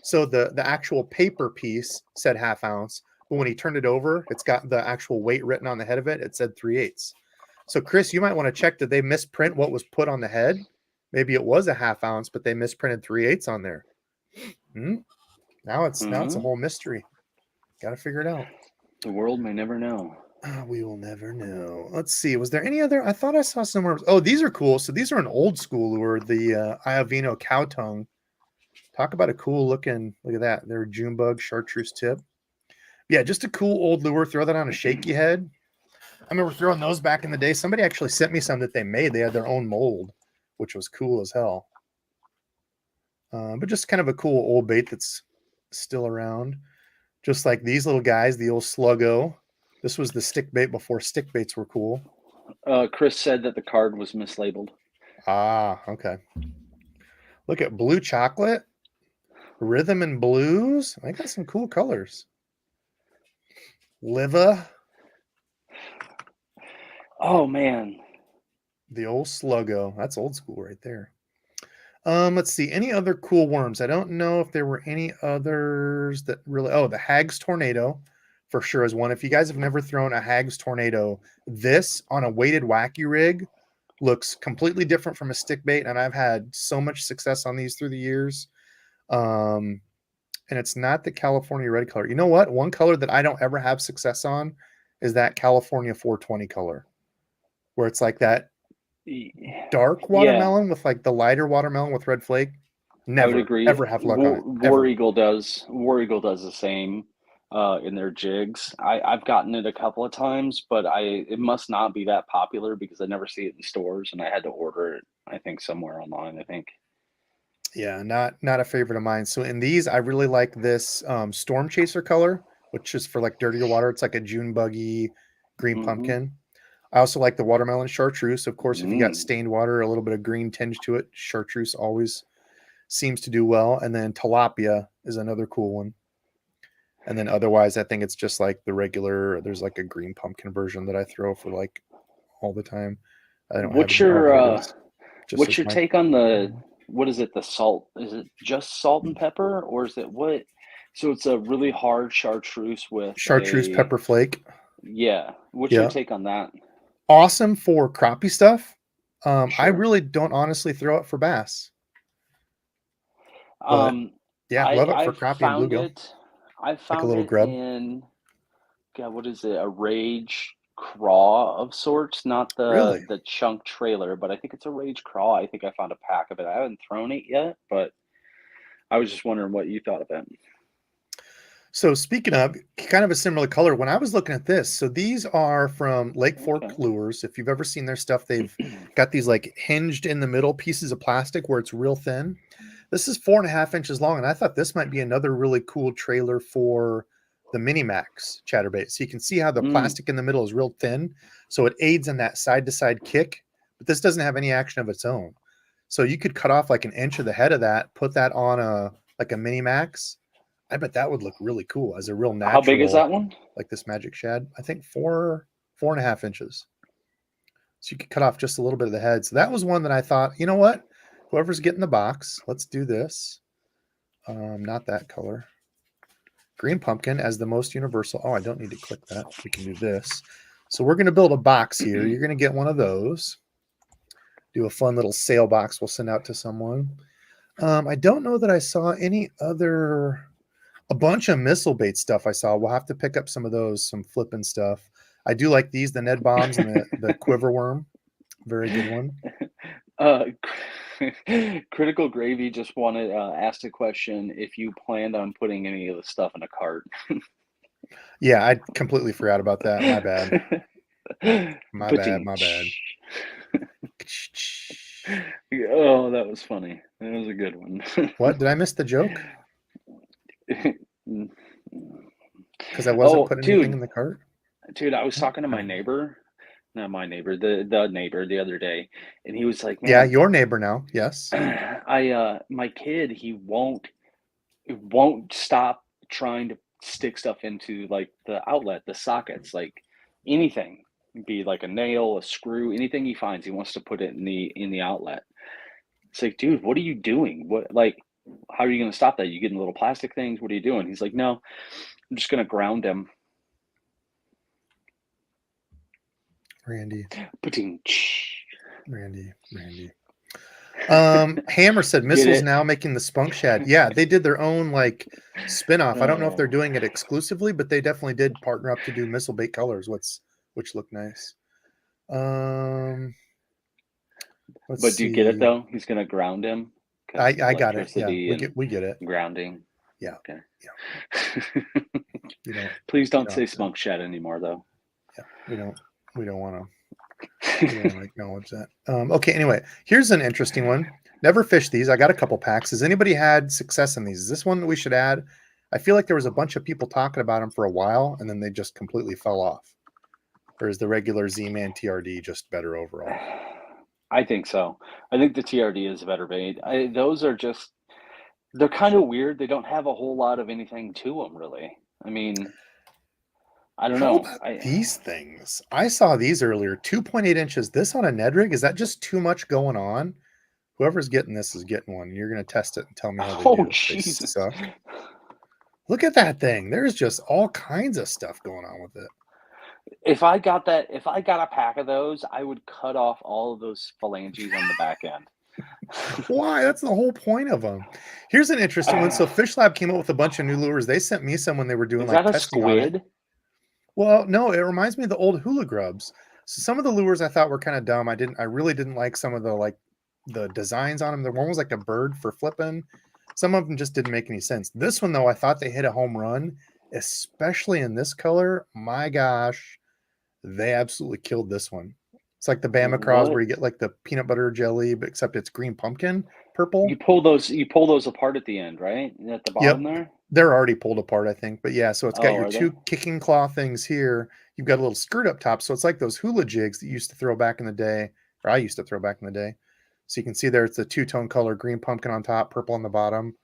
So the actual paper piece said half ounce, but when he turned it over, it's got the actual weight written on the head of it. It said 3/8. So Chris, you might want to check, did they misprint what was put on the head? Maybe it was a half ounce, but they misprinted 3/8 on there. Now it's a whole mystery. Got to figure it out. The world may never know. We will never know. Let's see. Was there any other? I thought I saw somewhere. Oh, these are cool. So these are an old school lure, the Iovino cow tongue. Talk about a cool looking. Look at that. They're June bug chartreuse tip. Yeah, just a cool old lure. Throw that on a shaky head. I remember throwing those back in the day. Somebody actually sent me some that they made. They had their own mold, which was cool as hell. But just kind of a cool old bait that's still around. Just like these little guys, the old Sluggo. This was the stick bait before stick baits were cool. Chris said that the card was mislabeled. Ah, okay. Look at blue chocolate, rhythm and blues. I got some cool colors. Liva. Oh man, the old Sluggo. That's old school right there. Let's see. Any other cool worms? I don't know if there were any others that really. Oh, the Hags Tornado for sure is one. If you guys have never thrown a Hags Tornado, this on a weighted wacky rig looks completely different from a stick bait, and I've had so much success on these through the years. And it's not the California red color. You know what? One color that I don't ever have success on is that California 420 color, where it's like that dark watermelon with like the lighter watermelon with red flake. Never, I would agree. Ever have luck on it. War Eagle does the same in their jigs. I've gotten it a couple of times, but it must not be that popular because I never see it in stores, and I had to order it, I think, somewhere online, I think. Yeah, not a favorite of mine. So in these, I really like this Storm Chaser color, which is for like dirtier water. It's like a June buggy green pumpkin. I also like the watermelon chartreuse. Of course, if you got stained water, a little bit of green tinge to it, chartreuse always seems to do well. And then tilapia is another cool one. And then otherwise, I think it's just like the regular. There's like a green pumpkin version that I throw for like all the time. I don't. What's your take on the? What is it? The salt? Is it just salt and pepper, or is it what? So it's a really hard chartreuse with chartreuse pepper flake. Yeah. What's your take on that? Awesome for crappie stuff. Sure. I really don't honestly throw it for bass. But, love it for crappie and bluegill. I found like a little it grub. in, what is it? A Rage craw of sorts, not the chunk trailer, but I think it's a Rage craw. I think I found a pack of it. I haven't thrown it yet, but I was just wondering what you thought of it. So speaking of kind of a similar color, when I was looking at this, so these are from Lake Fork Lures. If you've ever seen their stuff, they've got these like hinged in the middle pieces of plastic where it's real thin. This is 4.5 inches long, and I thought this might be another really cool trailer for the Minimax chatterbait. So you can see how the plastic in the middle is real thin, so it aids in that side-to-side kick, but this doesn't have any action of its own. So you could cut off like an inch of the head of that, put that on a Minimax. I bet that would look really cool as a real natural. How big is that one? Like this Magic Shad, I think 4.5 inches. So you could cut off just a little bit of the head. So that was one that I thought, you know what? Whoever's getting the box, let's do this. Not that color. Green pumpkin as the most universal. Oh, I don't need to click that. We can do this. So we're going to build a box here. You're going to get one of those. Do a fun little sale box we'll send out to someone. I don't know that I saw any other... A bunch of missile bait stuff I saw. We'll have to pick up some of those, some flipping stuff. I do like these, the Ned Bombs and the Quiver Worm. Very good one. Critical Gravy just wanted asked a question if you planned on putting any of the stuff in a cart. Yeah, I completely forgot about that. My bad. My bad. Oh, that was funny. That was a good one. What? Did I miss the joke? Because I wasn't putting anything in the cart? Dude, I was talking to my neighbor, not my neighbor, the neighbor the other day, and he was like, Yeah, "Man, your neighbor now. Yes. my kid, he won't stop trying to stick stuff into like the outlet, the sockets, like anything, be like a nail, a screw, anything he finds, he wants to put it in the outlet." It's like, dude, what are you doing? What like how are you gonna stop that? You getting little plastic things? What are you doing? He's like, no, I'm just gonna ground him. Randy. Putting Randy. Hammer said get Missiles it? now making the Spunk Shad. Yeah, they did their own like spin-off. I don't know if they're Oh. doing it exclusively, but they definitely did partner up to do missile bait colors, which look nice. Let's But do you get it see. though? He's gonna ground him because I got it. Yeah, electricity and we get it. grounding. Yeah. Okay. Yeah. You don't Please you don't don't say have to, spunk shed anymore though. yeah, we don't want to acknowledge that. Okay, anyway, here's an interesting one. Never fished these. I got a couple packs. Has anybody had success in these? Is this one that we should add? I feel like there was a bunch of people talking about them for a while and then they just completely fell off. Or is the regular Z-Man TRD just better overall? I think so. I think the TRD is a better bait. Those are just, they're kind of weird. They don't have a whole lot of anything to them, really. I mean, I don't How know. about these things? I saw these earlier. 2.8 inches. This on a Ned rig? Is that just too much going on? Whoever's getting this is getting one. You're going to test it and tell me how they Oh, do. They Jesus. suck. Look at that thing. There's just all kinds of stuff going on with it. If I got a pack of those, I would cut off all of those phalanges on the back end. Why? That's the whole point of them. Here's an interesting one. So Fish Lab came up with a bunch of new lures. They sent me some when they were doing Is like that a testing on it. squid? Well, no, it reminds me of the old hula grubs. So some of the lures I thought were kind of dumb. I really didn't like some of the designs on them. The one was like a bird for flipping. Some of them just didn't make any sense. This one though, I thought they hit a home run, especially in this color. My gosh, they absolutely killed this one. It's like the Bama Craws where What? you get like the peanut butter jelly, but except it's green pumpkin purple. You pull those apart at the end, right? At the bottom Yep. there? They're already pulled apart, I think. But yeah, so it's got Oh, your are they? two kicking claw things here. You've got a little skirt up top. So it's like those hula jigs that you used to throw back in the day, or I used to throw back in the day. So you can see there it's a two-tone color, green pumpkin on top, purple on the bottom.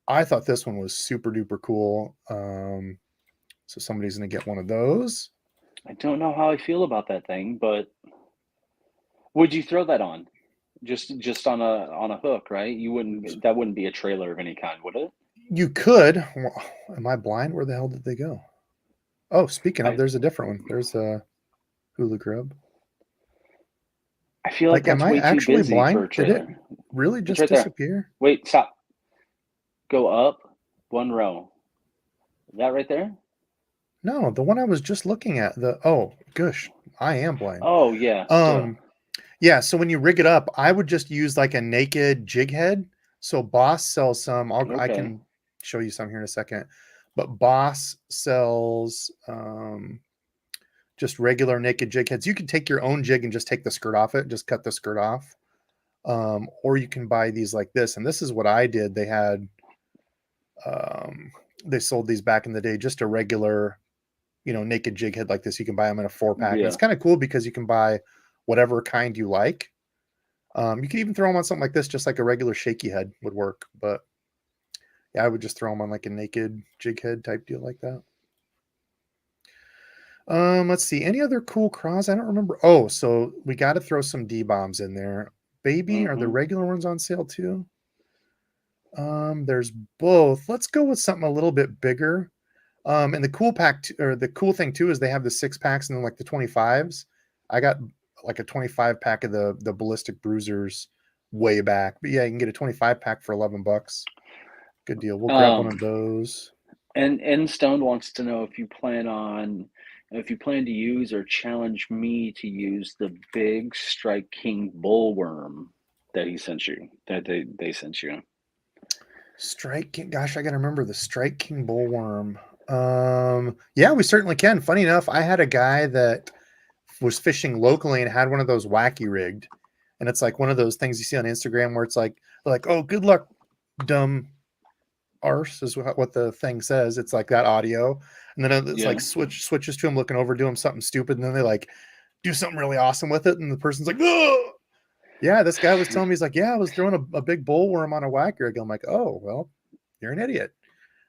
I thought this one was super duper cool. So somebody's going to get one of those. I don't know how I feel about that thing, but would you throw that on? Just on a hook, right? That wouldn't be a trailer of any kind, would it? You could. Well, am I blind? Where the hell did they go? Oh, speaking of, there's a different one. There's a hula grub. I feel like Am that's I way too actually busy for blind? a Did it trailer. really It's just right there. disappear? Wait, stop. Go up one row. That right there? No, the one I was just looking at. Oh gosh, I am blind. Oh yeah. Duh. Yeah. So when you rig it up, I would just use like a naked jig head. So Boss sells some. I Okay. can show you some here in a second. But Boss sells just regular naked jig heads. You can take your own jig and just take the skirt off it. Just cut the skirt off. Or you can buy these like this. And this is what I did. They sold these back in the day, just a regular, naked jig head like this. You can buy them in a 4-pack. And Yeah. it's kind of cool because you can buy whatever kind you like. You can even throw them on something like this, just like a regular shaky head would work. But yeah, I would just throw them on like a naked jig head type deal like that. Let's see. Any other cool craws? I don't remember. Oh, so we got to throw some D-bombs in there. Baby, are the regular ones on sale too? There's both. Let's go with something a little bit bigger. And the cool the cool thing too is they have the 6-packs and then like the 25s. I got like a 25 pack of the ballistic bruisers way back. But yeah, you can get a 25 pack for $11. Good deal. We'll grab one of those. And Stone wants to know if you plan to use or challenge me to use the big Strike King bullworm that he sent you, that they sent you. Strike King. Gosh, I got to remember the Strike King bullworm. Yeah, we certainly can. Funny enough, I had a guy that was fishing locally and had one of those wacky rigged. And it's like one of those things you see on Instagram where it's like, oh, good luck, dumb arse is what the thing says. It's like that audio. And then it's like switches to him looking over, doing something stupid. And then they like do something really awesome with it, and the person's like, oh, yeah, this guy was telling me, he's like, yeah, I was throwing a big bull worm on a whack rig. I'm like, oh, well, you're an idiot.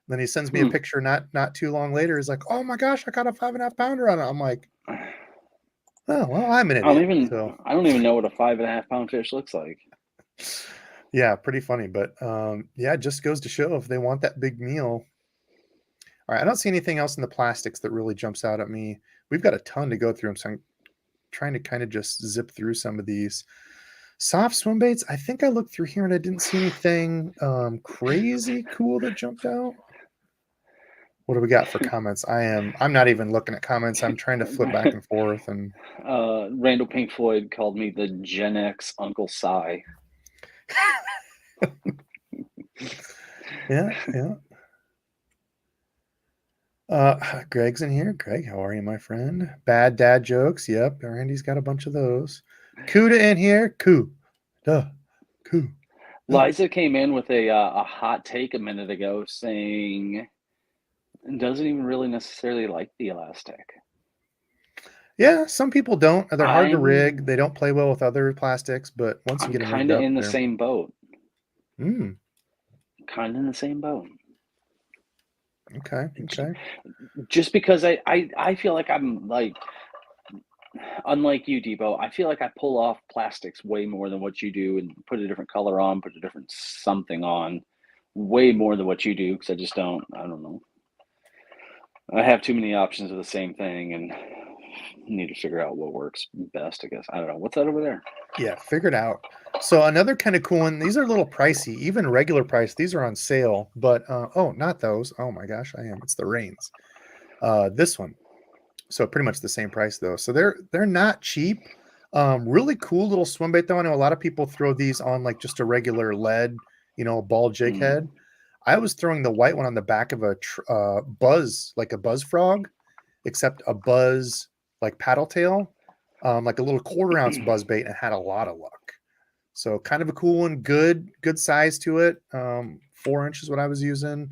And then he sends me a picture not too long later. He's like, oh my gosh, I caught a 5.5 pounder on it. I'm like, oh, well, I'm an idiot. I don't even know what a 5.5 pound fish looks like. Yeah, pretty funny. But yeah, it just goes to show if they want that big meal. All right, I don't see anything else in the plastics that really jumps out at me. We've got a ton to go through. So I'm trying to kind of just zip through some of these. Soft swim baits. I think I looked through here and I didn't see anything crazy cool that jumped out. What do we got for comments? I'm not even looking at comments. I'm trying to flip back and forth. And Randall Pink Floyd called me the Gen X Uncle Si. Yeah. Greg's in here. Greg, how are you, my friend? Bad dad jokes. Yep, Randy's got a bunch of those. Cuda in here. Coo. Liza came in with a hot take a minute ago saying doesn't even really necessarily like the elastic. Yeah, some people don't. They're hard to rig. They don't play well with other plastics, but once you get them kind of in the same boat. Kind of in the same boat. Okay. Just because I feel like I'm like, unlike you, Debo, I feel like I pull off plastics way more than what you do and put a different color on, put a different something on way more than what you do. Cause I don't know. I have too many options of the same thing and need to figure out what works best, I guess. I don't know. What's that over there? Yeah, figure it out. So another kind of cool one. These are a little pricey, even regular price. These are on sale, but oh, not those. Oh my gosh, I am. It's the Rains. This one. So pretty much the same price though. So they're not cheap. Really cool little swim bait though. I know a lot of people throw these on like just a regular lead, ball jig head. I was throwing the white one on the back of a buzz, like a buzz frog, except a buzz like paddle tail, like a little 1/4 ounce buzz bait, and had a lot of luck. So kind of a cool one, good size to it. 4 inches what I was using.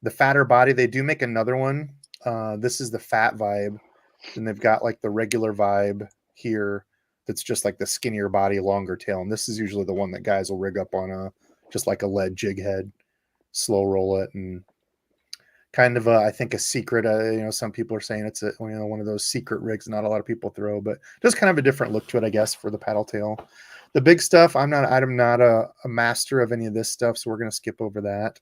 The fatter body. They do make another one. This is the fat vibe. And they've got like the regular vibe here. That's just like the skinnier body, longer tail. And this is usually the one that guys will rig up on just like a lead jig head, slow roll it, and kind of I think a secret. Some people are saying it's one of those secret rigs not a lot of people throw, but just kind of a different look to it, I guess, for the paddle tail. The big stuff, I'm not a master of any of this stuff, so we're gonna skip over that.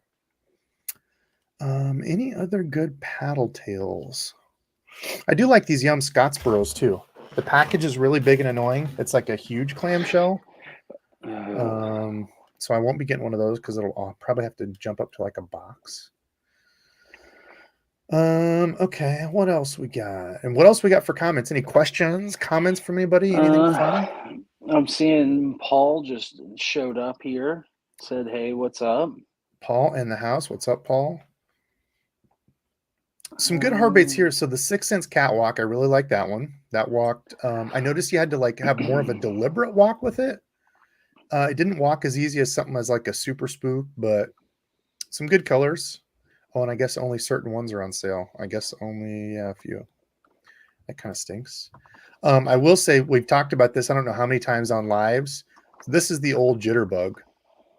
Any other good paddle tails? I do like these Yum Scottsboroughs too. The package is really big and annoying. It's like a huge clamshell. So I won't be getting one of those because I'll probably have to jump up to like a box. Okay, what else we got? And what else we got for comments? Any questions, comments from anybody? Anything fun? I'm seeing Paul just showed up here. Said, hey, what's up? Paul in the house. What's up, Paul? Some good hard baits here. So the 6 cents catwalk, I really like that one. That walked. I noticed you had to like have more of a deliberate walk with it. It didn't walk as easy as something as like a super spook, but some good colors. Oh, and I guess only certain ones are on sale. I guess only a few. That kind of stinks. I will say we've talked about this. I don't know how many times on lives. This is the old jitterbug,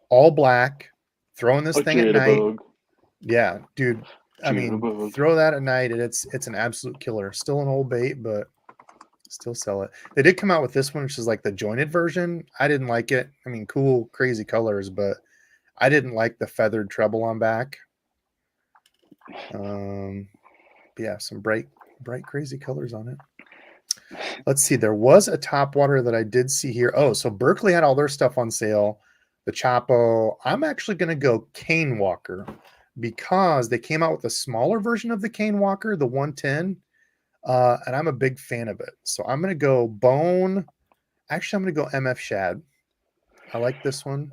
all black. Throwing this thing at night. Yeah, dude. I mean, throw that at night, and it's an absolute killer. Still an old bait, but still sell it. They did come out with this one, which is like the jointed version. I didn't like it. I mean, cool, crazy colors, but I didn't like the feathered treble on back. Yeah, some bright, crazy colors on it. Let's see. There was a topwater that I did see here. Oh, so Berkeley had all their stuff on sale. The Chapo. I'm actually going to go Cane Walker because they came out with a smaller version of the Cane Walker, the 110, and I'm a big fan of it. So I'm going to go Bone. Actually, I'm going to go MF Shad. I like this one.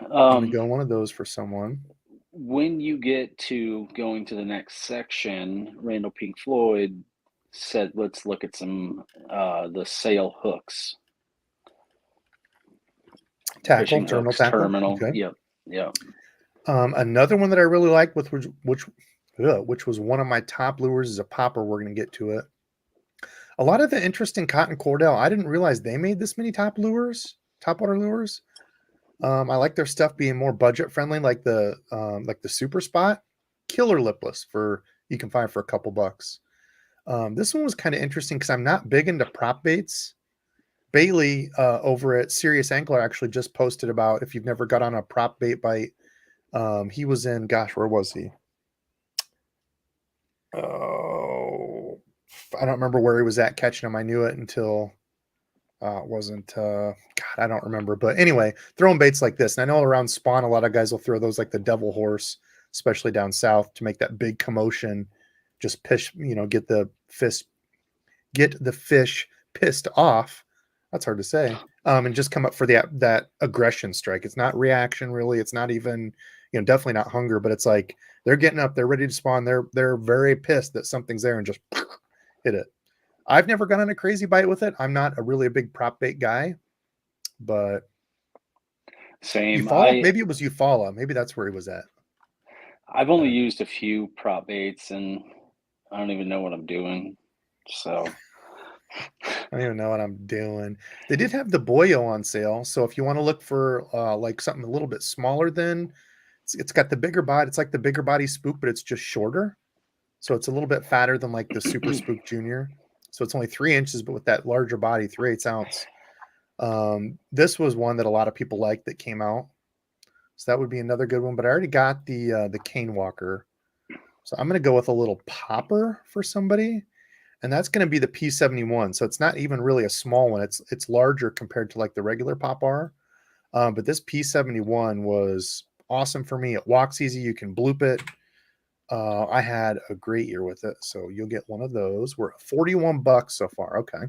I'm going to go one of those for someone. When you get to going to the next section, Randall Pink Floyd said, let's look at some the sail hooks. Tackle, terminal. Okay. Yep. Another one that I really like, which was one of my top lures, is a popper. We're going to get to it. A lot of the interesting cotton cordell. I didn't realize they made this many topwater lures. I like their stuff being more budget friendly, like the Super Spot, killer lipless for you can find for a couple bucks. This one was kind of interesting because I'm not big into prop baits. Bailey over at Serious Angler actually just posted about if you've never got on a prop bait bite. He was in, gosh, where was he? Oh, I don't remember where he was at catching him. I knew it until it wasn't, God, I don't remember. But anyway, throwing baits like this. And I know around spawn, a lot of guys will throw those like the devil horse, especially down south, to make that big commotion. Just get the fish pissed off. That's hard to say. And just come up for that aggression strike. It's not reaction, really. It's not even, definitely not hunger, but it's like they're getting up, they're ready to spawn. They're very pissed that something's there and just hit it. I've never gone on a crazy bite with it. I'm not a big prop bait guy, but same. Maybe it was Eufaula. Maybe that's where he was at. I've only used a few prop baits, and I don't even know what I'm doing. So I don't even know what I'm doing. They did have the Boyo on sale, so if you want to look for like something a little bit smaller, than it's got the bigger body. It's like the bigger body Spook, but it's just shorter, so it's a little bit fatter than like the Super Spook Junior. So it's only 3 inches, but with that larger body, 3/8 ounce. This was one that a lot of people liked that came out, so that would be another good one. But I already got the Cane Walker, so I'm going to go with a little popper for somebody, and that's going to be the P71. So it's not even really a small one. It's larger compared to like the regular Pop-R. But this P71 was awesome for me. It walks easy. You can bloop it. I had a great year with it, so you'll get one of those. We're at $41 so far. Okay.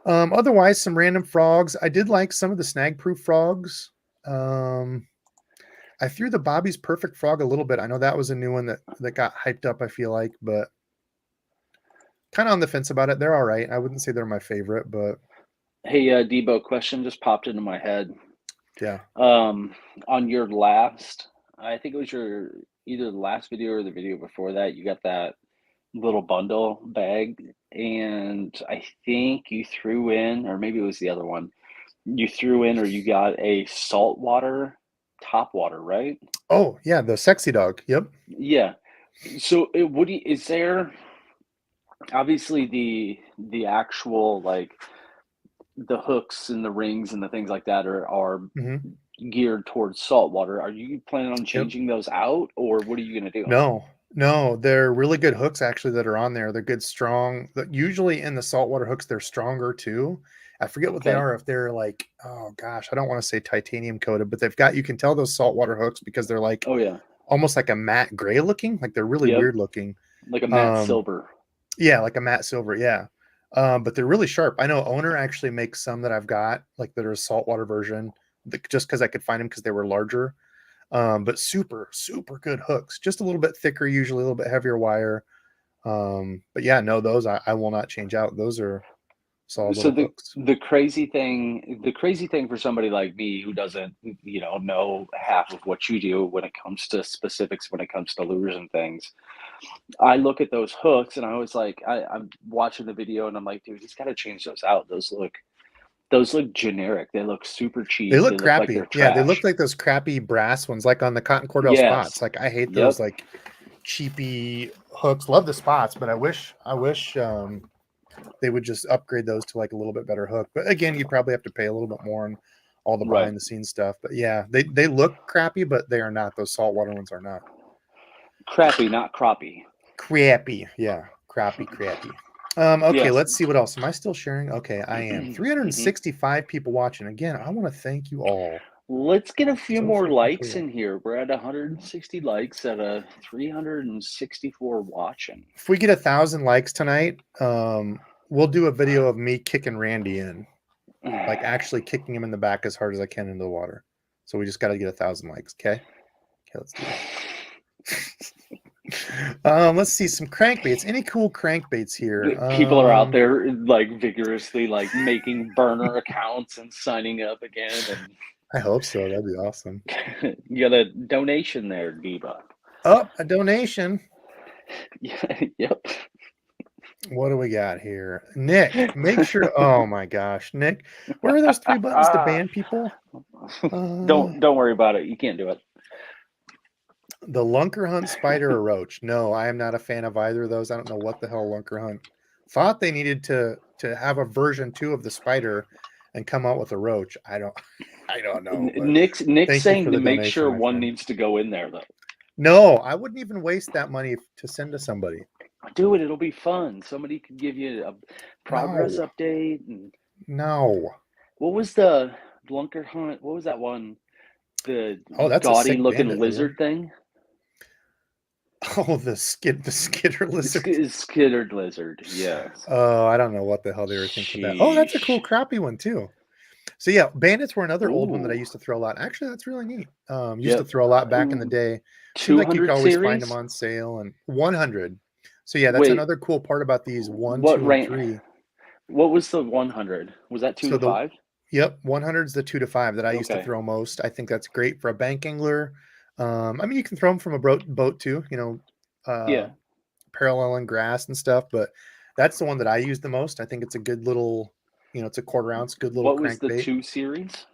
Otherwise, some random frogs. I did like some of the snag proof frogs. I threw the Bobby's Perfect Frog a little bit. I know that was a new one that got hyped up, I feel like, but kind of on the fence about it. They're all right. I wouldn't say they're my favorite, but hey, Debo, question just popped into my head. yeah. On your last, I think it was either the last video or the video before that, you got that little bundle bag, and I think you threw in, or maybe it was the other one, you threw in or you got a saltwater topwater, right? Oh yeah, the Sexy Dog. Yep. Yeah. So is there obviously the actual like the hooks and the rings and the things like that are geared towards saltwater. Are you planning on changing those out, or what are you going to do? No, they're really good hooks actually that are on there. They're good, strong. Usually in the saltwater hooks, they're stronger too. I forget what they are. If they're like, oh gosh, I don't want to say titanium coated, but you can tell those saltwater hooks because they're like, oh yeah, almost like a matte gray looking. Like they're really weird looking, like a matte silver. Yeah, like a matte silver. Yeah. But they're really sharp. I know Owner actually makes some that I've got, like that are a saltwater version, just because I could find them because they were larger. But super, super good hooks. Just a little bit thicker, usually a little bit heavier wire. But yeah, no, those I will not change out. Those are solid little hooks. The crazy thing for somebody like me who doesn't, know half of what you do when it comes to specifics, when it comes to lures and things, I look at those hooks and I was like, I'm watching the video and I'm like, dude, he's got to change those out. Those look generic. They look super cheap. They look crappy. Like they're trash. They look like those crappy brass ones, like on the cotton cordell spots. Like I hate those like cheapy hooks. Love the spots, but I wish they would just upgrade those to like a little bit better hook. But again, you'd probably have to pay a little bit more on all the behind the scenes stuff. But yeah, they look crappy, but they are not. Those saltwater ones are not. Crappy, not crappy. Crappy. Yeah. Crappy. Okay, let's see what else. Am I still sharing? Okay, I am. 365 people watching. Again, I want to thank you all. Let's get a few more likes in here. We're at 160 likes at a 364 watching. If we get 1,000 likes tonight, we'll do a video of me kicking Randy in, like actually kicking him in the back as hard as I can into the water. So we just got to get 1,000 likes. Okay, let's do it. Let's see some crankbaits. Any cool crankbaits here? People are out there like vigorously like making burner accounts and signing up again. And I hope so. That'd be awesome. You got a donation there, Deba. Oh, a donation. Yeah, yep. What do we got here? Nick, make sure. Oh my gosh, Nick, where are those 3 buttons to ban people? Don't worry about it. You can't do it. The Lunker Hunt spider or roach. No, I am not a fan of either of those. I don't know what the hell Lunker Hunt thought they needed to have a version 2 of the spider and come out with a roach. I don't I don't know, but Nick's thank you for saying to the make donation, sure my one friend. needs to go in there though. No, I wouldn't even waste that money to send to somebody. Do it. It'll be fun. Somebody could give you a progress No, update. And no. what was the Lunker Hunt? What was that one? The Oh, that's a gaudy sick looking bandit lizard lure. thing? Oh, the skitter lizard. Skittered lizard. Yes. Oh, I don't know what the hell they were thinking with that. Oh, that's a cool Sheesh. crappie one too. So yeah, bandits were another old one that I Ooh. used to throw a lot. Actually, that's really neat. Used to Yep. throw a lot back in the day. Seemed like you could 200 always find them series? on sale. And 100. So yeah, that's Wait, another cool part about these 1, what 2, and rank? 3. What was the 100? Was that 2 So to the 5? Yep, 100 is the 2 to 5 that I used to Okay. throw most. I think that's great for a bank angler. I mean, you can throw them from a boat too. Yeah. Paralleling grass and stuff, but that's the one that I use the most. I think it's a good little, it's a quarter ounce, good little What was the crankbait. 2 series?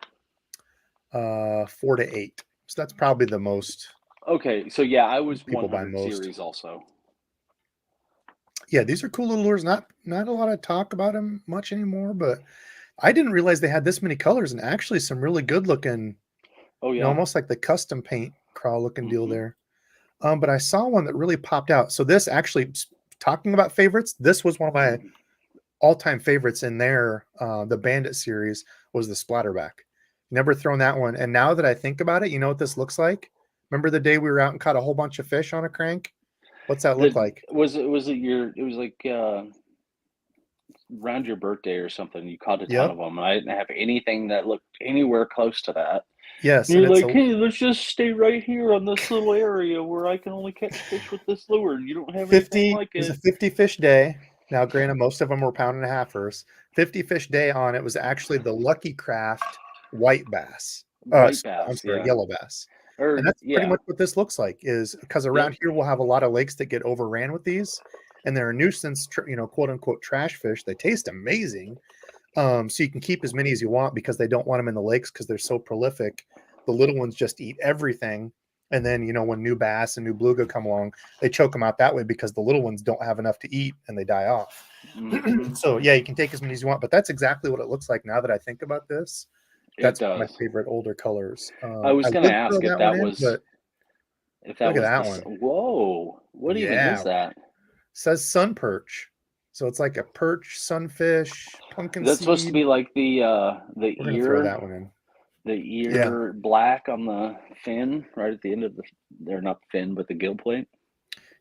4 to 8. So that's probably the most Okay, so yeah, I was people buy 100 most. series also. Yeah, these are cool little lures. Not a lot of talk about them much anymore, but I didn't realize they had this many colors and actually some really good looking, Oh yeah. almost like the custom paint crawl looking deal Mm-hmm. there. But I saw one that really popped out. So this actually, talking about favorites, this was one of my all-time favorites in there. The Bandit series was the Splatterback. Never thrown that one. And now that I think about it, you know what this looks like? Remember the day we were out and caught a whole bunch of fish on a crank? What's that look like? Was it your it was like around your birthday or something, you caught a ton of Yep. them. I didn't have anything that looked anywhere close to that. Yes. And And you're it's like, a hey, let's just stay right here on this little area where I can only catch fish with this lure. You don't have anything 50, it like was a it. 50 fish day. Now, granted, most of them were pound and a halfers. 50 fish day on it was actually the Lucky Craft white bass. White I'm bass, sorry, yeah. yellow bass. And Or that's pretty yeah. much what this looks like, is because Yep. around here we'll have a lot of lakes that get overran with these, and they're a nuisance, quote unquote trash fish. They taste amazing. So you can keep as many as you want because they don't want them in the lakes because they're so prolific. The little ones just eat everything. And then, when new bass and new bluegill come along, they choke them out that way because the little ones don't have enough to eat and they die off. Mm-hmm. So yeah, you can take as many as you want, but that's exactly what it looks like now that I think about this. It That's one of my does. favorite older colors. I was I gonna would throw ask that one in, but if that look at was that one. whoa, what even is Yeah, that? says sun perch. So it's like a perch, sunfish, pumpkin Is that supposed to seed. be like the We're gonna throw that one in. Yeah. ear black on the fin right at the end of the, they're not the fin, but the gill plate?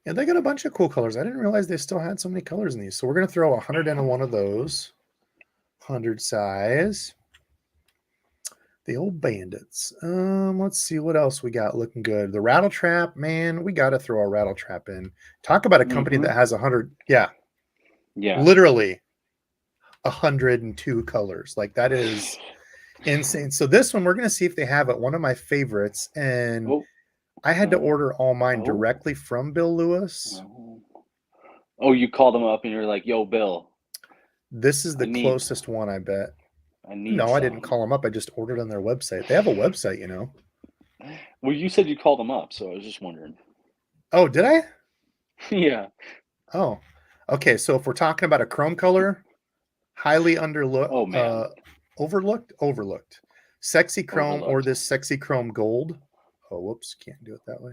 Yeah, they got a bunch of cool colors. I didn't realize they still had so many colors in these. So we're going to throw 101 of those. 100 size. The old bandits. Let's see what else we got looking good. The rattle trap, man, we got to throw a rattle trap in. Talk about a company Mm-hmm. that has 100. Yeah, Yeah. literally 102 colors. Like that is insane. So this one, we're going to see if they have it. One of my favorites, and Oh, I had to order all mine oh, directly from Bill Lewis. oh. Oh, you called him up and you're like, yo, Bill, This is I the need closest one, I bet. I need No, I didn't some. call them up. I just ordered on their website. They have a website. Well, you said you called him up, so I was just wondering. Oh, did I? Yeah. Oh, okay. So if we're talking about a chrome color, highly Oh man. overlooked, sexy chrome or Overlooked. this sexy chrome gold. Oh, whoops, can't do it that way.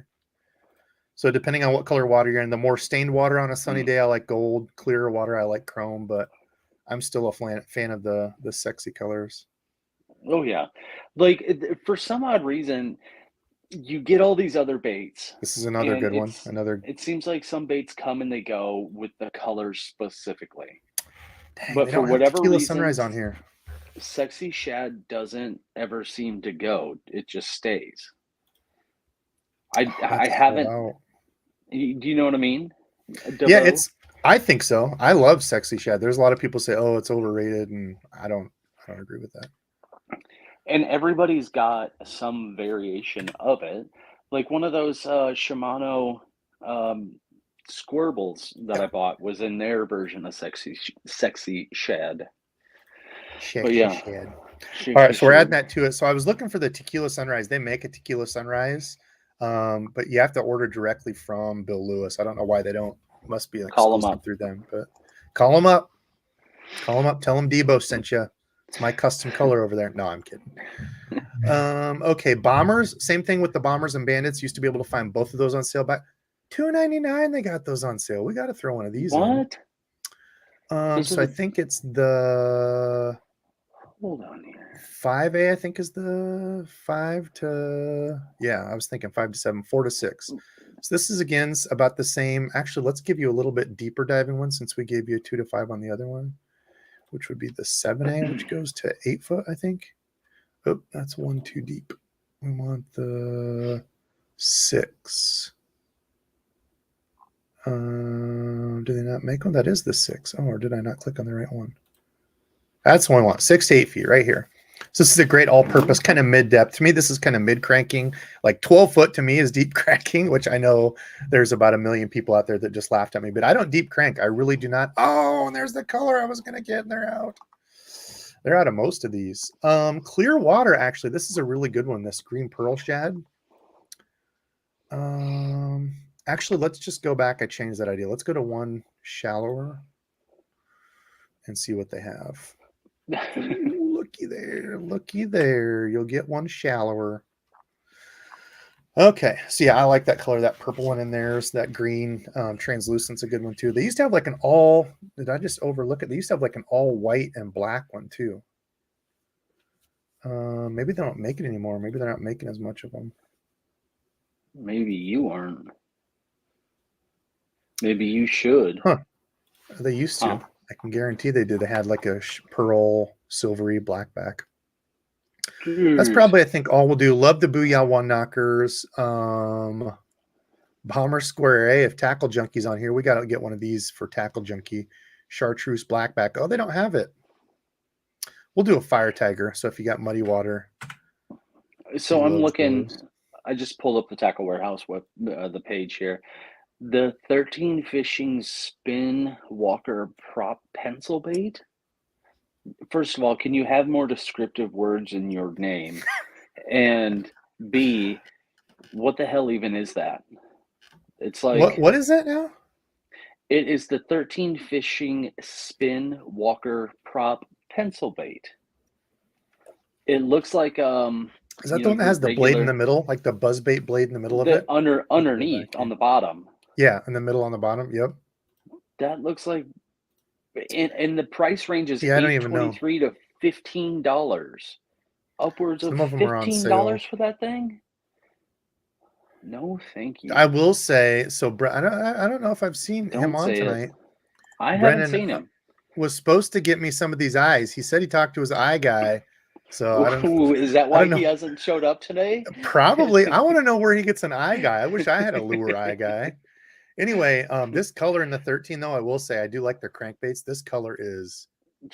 So depending on what color water you're in, the more stained water on a sunny day, I like gold. Clearer water, I like chrome. But I'm still a fan of the sexy colors. Oh yeah. Like for some odd reason, you get all these other baits, This is another and good one. Another. it seems like some baits come and they go with the colors specifically. Dang, But they for don't have whatever tequila reason, sunrise on here. sexy shad doesn't ever seem to go. It just stays. I Oh, I that's sold haven't. out. Do you know what I mean? Yeah, DeVoe. I think so. I love sexy shad. There's a lot of people say, "Oh, it's overrated," and I don't agree with that. And everybody's got some variation of it. Like one of those Shimano, um, Squirbles that I bought was in their version of sexy shad. But yeah, Shad. All right, so we're adding that to it. So I was looking for the tequila sunrise. They make a tequila sunrise, but you have to order directly from Bill Lewis. I don't know why they don't. Must be an Call 'em exclusive up. through them. But call them up. Call them up. Tell them Debo sent you. It's my custom color over there. No, I'm kidding. Okay, bombers. Same thing with the bombers and bandits. Used to be able to find both of those on sale back $2.99. They got those on sale. We got to throw one of these in. So I think it's the. Hold on here. 5A, I think, is the 5 to, yeah, I was thinking 5 to 7, 4 to 6. So this is again about the same. Actually, let's give you a little bit deeper diving one since we gave you a 2 to 5 on the other one, which would be the 7A, which goes to 8 foot, I think. Oh, that's one too deep. We want the 6. Do they not make one? That is the 6. Oh, or did I not click on the right one? That's the one I want. 6 to 8 feet right here. So this is a great all-purpose kind of mid-depth. To me, this is kind of mid-cranking. Like 12 foot to me is deep cranking, which I know there's about 1 million people out there that just laughed at me, but I don't deep crank. I really do not. Oh, and there's the color I was going to get, and they're out. They're out of most of these. Clear water, actually. This is a really good one, this green pearl shad. Actually, let's just go back. I changed that idea. Let's go to one shallower and see what they have. Ooh, looky there, looky there. You'll get one shallower. Okay, so yeah, I like that color, that purple one in there. So that green translucent's a good one too. They used to have like an all, did I just overlook it? They used to have like an all white and black one too. Maybe they don't make it anymore. Maybe they're not making as much of them. Maybe you aren't. Maybe you should. Huh. They used to. I can guarantee they did. They had like a pearl, silvery blackback. That's probably, I think, all we'll do. Love the Booyah One Knockers. Bomber Square A. If Tackle Junkie's on here, we got to get one of these for Tackle Junkie. Chartreuse Blackback. Oh, they don't have it. We'll do a Fire Tiger. So if you got muddy water. So I'm looking. Those. I just pulled up the Tackle Warehouse web, the page here. The 13 Fishing Spin Walker Prop Pencil Bait. First of all, can you have more descriptive words in your name? And B, what the hell even is that? It's like what is that now? It is the 13 Fishing Spin Walker Prop Pencil Bait. It looks like is that the one that has the blade in the middle, like the buzzbait blade in the middle of it? Underneath on the bottom. Yeah, in the middle on the bottom. Yep. That looks like, and the price range is $8.23 to $15. Upwards of $15 for that thing. No, thank you. I will say so. I don't know if I've seen him on tonight. I haven't seen him. Was supposed to get me some of these eyes. He said he talked to his eye guy. So I don't know. Is that why he hasn't showed up today? Probably. I want to know where he gets an eye guy. I wish I had a lure eye guy. Anyway, this color in the 13, though, I will say I do like their crankbaits. This color is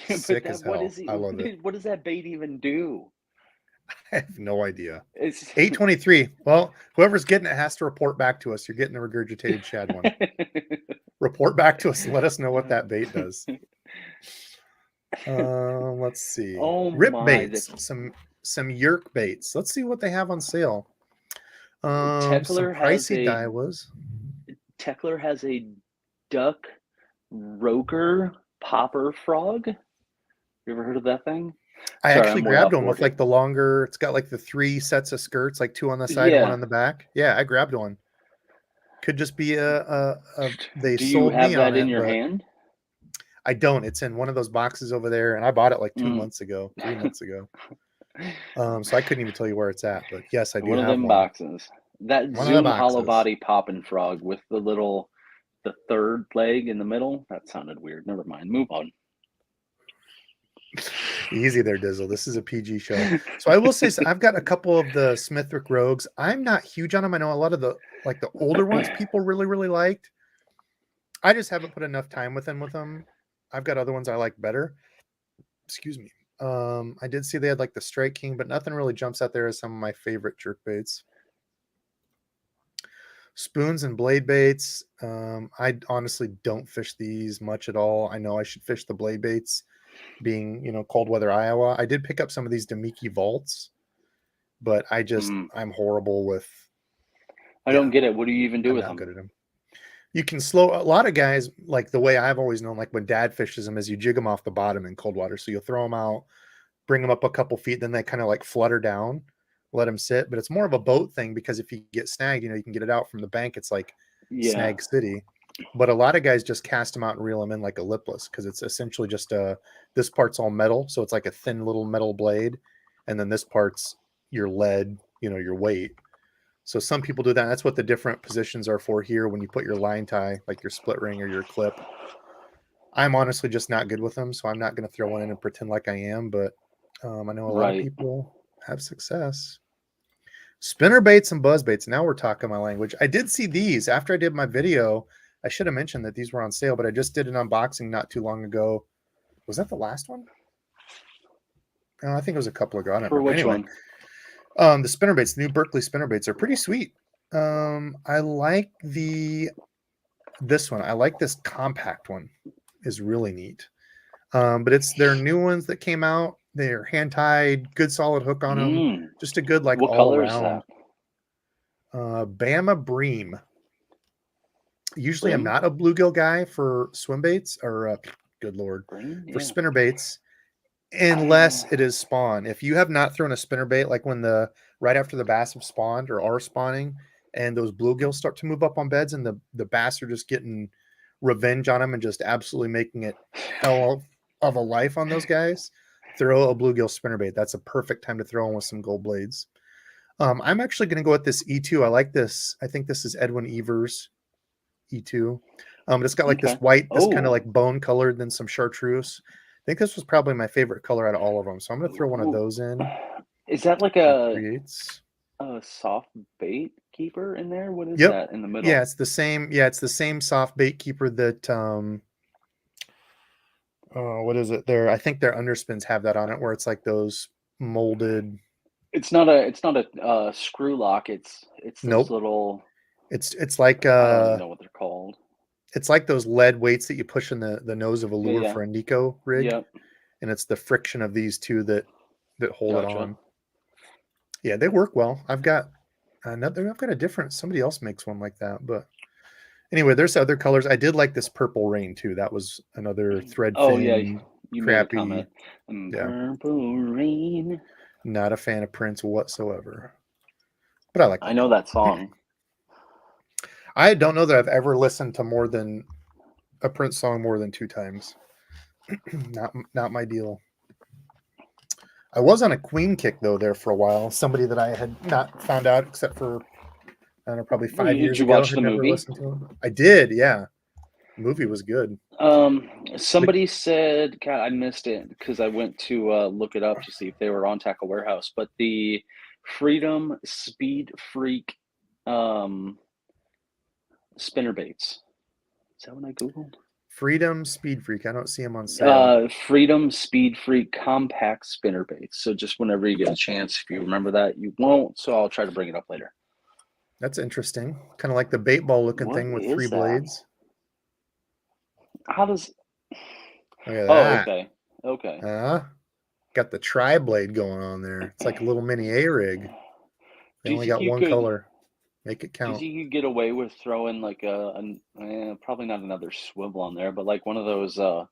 sick as hell. I love it. What does that bait even do? I have no idea. It's 823. Well, whoever's getting it has to report back to us. You're getting the regurgitated shad one. Report back to us and let us know what that bait does. Let's see. Rip baits, some yerk baits. Let's see what they have on sale. Some pricey Daiwas. Tekler has a duck roker popper frog. You ever heard of that thing? I actually grabbed one with like the longer. It's got like the 3 sets of skirts, like 2 on the side, 1 on the back. Yeah, I grabbed one. Could just be they sold me on it. Do you have that in your hand? I don't. It's in one of those boxes over there, and I bought it like 2 months ago, 3 months ago. So I couldn't even tell you where it's at, but yes, I do have one. One of them boxes. That Zoom hollow body popping frog with the third leg in the middle. That sounded weird. Never mind. Move on. Easy there, Dizzle. This is a PG show. So I will say, I've got a couple of the Smithwick Rogues. I'm not huge on them. I know a lot of the older ones people really, really liked. I just haven't put enough time with them. I've got other ones I like better. Excuse me. I did see they had like the Strike King, but nothing really jumps out there as some of my favorite jerk baits. Spoons and blade baits. I honestly don't fish these much at all. I know I should fish the blade baits, being, cold weather Iowa. I did pick up some of these Demiki vaults, but I'm horrible with. I don't get it. What do you even do with not them? good at them. You can slow a lot of guys, like the way I've always known, like when dad fishes them, is you jig them off the bottom in cold water. So you'll throw them out, bring them up a couple feet, then they kind of like flutter down, let them sit. But it's more of a boat thing, because if you get snagged, you can get it out from the bank. It's like Snag City. But a lot of guys just cast them out and reel them in like a lipless, because it's essentially just this part's all metal. So it's like a thin little metal blade. And then this part's your lead, your weight. So some people do that. That's what the different positions are for here when you put your line tie, like your split ring or your clip. I'm honestly just not good with them, so I'm not going to throw one in and pretend like I am. But I know a lot of people have success. Spinner baits and buzz baits. Now we're talking my language. I did see these after I did my video. I should have mentioned that these were on sale, but I just did an unboxing not too long ago. Was that the last one? I think it was a couple ago. I don't remember. Which one? The spinner baits, the new Berkeley spinner baits, are pretty sweet. I like this one. I like this compact one. Is really neat. But it's their new ones that came out. They're hand tied, good solid hook on them. Just a good what all color around. Is that? Bama Bream. Usually I'm not a bluegill guy for swim baits or good lord, for spinner baits, unless it is spawn. If you have not thrown a spinner bait, like when right after the bass have spawned or are spawning, and those bluegills start to move up on beds, and the bass are just getting revenge on them and just absolutely making it hell of a life on those guys, throw a bluegill spinnerbait. That's a perfect time to throw in with some gold blades. I'm actually going to go with this E2. I like this. I think this is Edwin Evers E2. It's got like this white, this kind of like bone colored, then some chartreuse. I think this was probably my favorite color out of all of them. So I'm going to throw one of those in. Is that like a soft bait keeper in there? What is that in the middle? Yeah, it's the same. Yeah, it's the same soft bait keeper that what is it there? I think their underspins have that on it, where it's like those molded. It's not a screw lock. It's those little. It's like I don't even know what they're called. It's like those lead weights that you push in the nose of a lure for a Nico rig. Yep. And it's the friction of these two that hold it on. Yeah, they work well. I've got a different, somebody else makes one like that, but anyway, there's other colors. I did like this purple rain too. That was another thread fin, you crappy. Made a comment. Purple rain. Not a fan of Prince whatsoever, but I like. I know that song. I don't know that I've ever listened to more than a Prince song more than 2 times. Not my deal. I was on a Queen kick though there for a while. Somebody that I had not found out except for I don't know, probably 5 years ago. Did you watch the movie? I did, yeah. The movie was good. Somebody said, God, I missed it because I went to look it up to see if they were on Tackle Warehouse. But the Freedom Speed Freak spinner baits. Is that what I Googled? Freedom Speed Freak. I don't see them on sale. Freedom Speed Freak compact spinner baits. So just whenever you get a chance, if you remember that, you won't. So I'll try to bring it up later. That's interesting. Kind of like the bait ball looking thing with 3 blades. How does? Okay. Okay. Got the tri-blade going on there. It's like a little mini A-rig. They only got one color. Make it count. Do you think you could get away with throwing like probably not another swivel on there, but like one of those the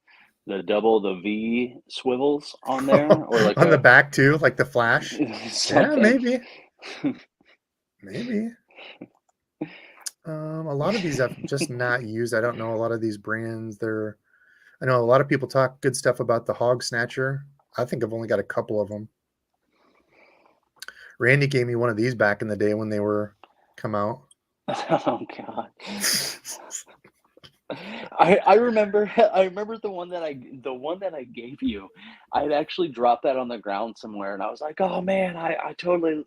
double the V swivels on there, or like on the back too, like the Flash? Yeah, maybe. Maybe. A lot of these I've just not used. I don't know a lot of these brands. I know a lot of people talk good stuff about the Hog Snatcher. I think I've only got a couple of them. Randy gave me one of these back in the day when they were come out. Oh God. I remember the one that I gave you. I had actually dropped that on the ground somewhere, and I was like, oh man, I totally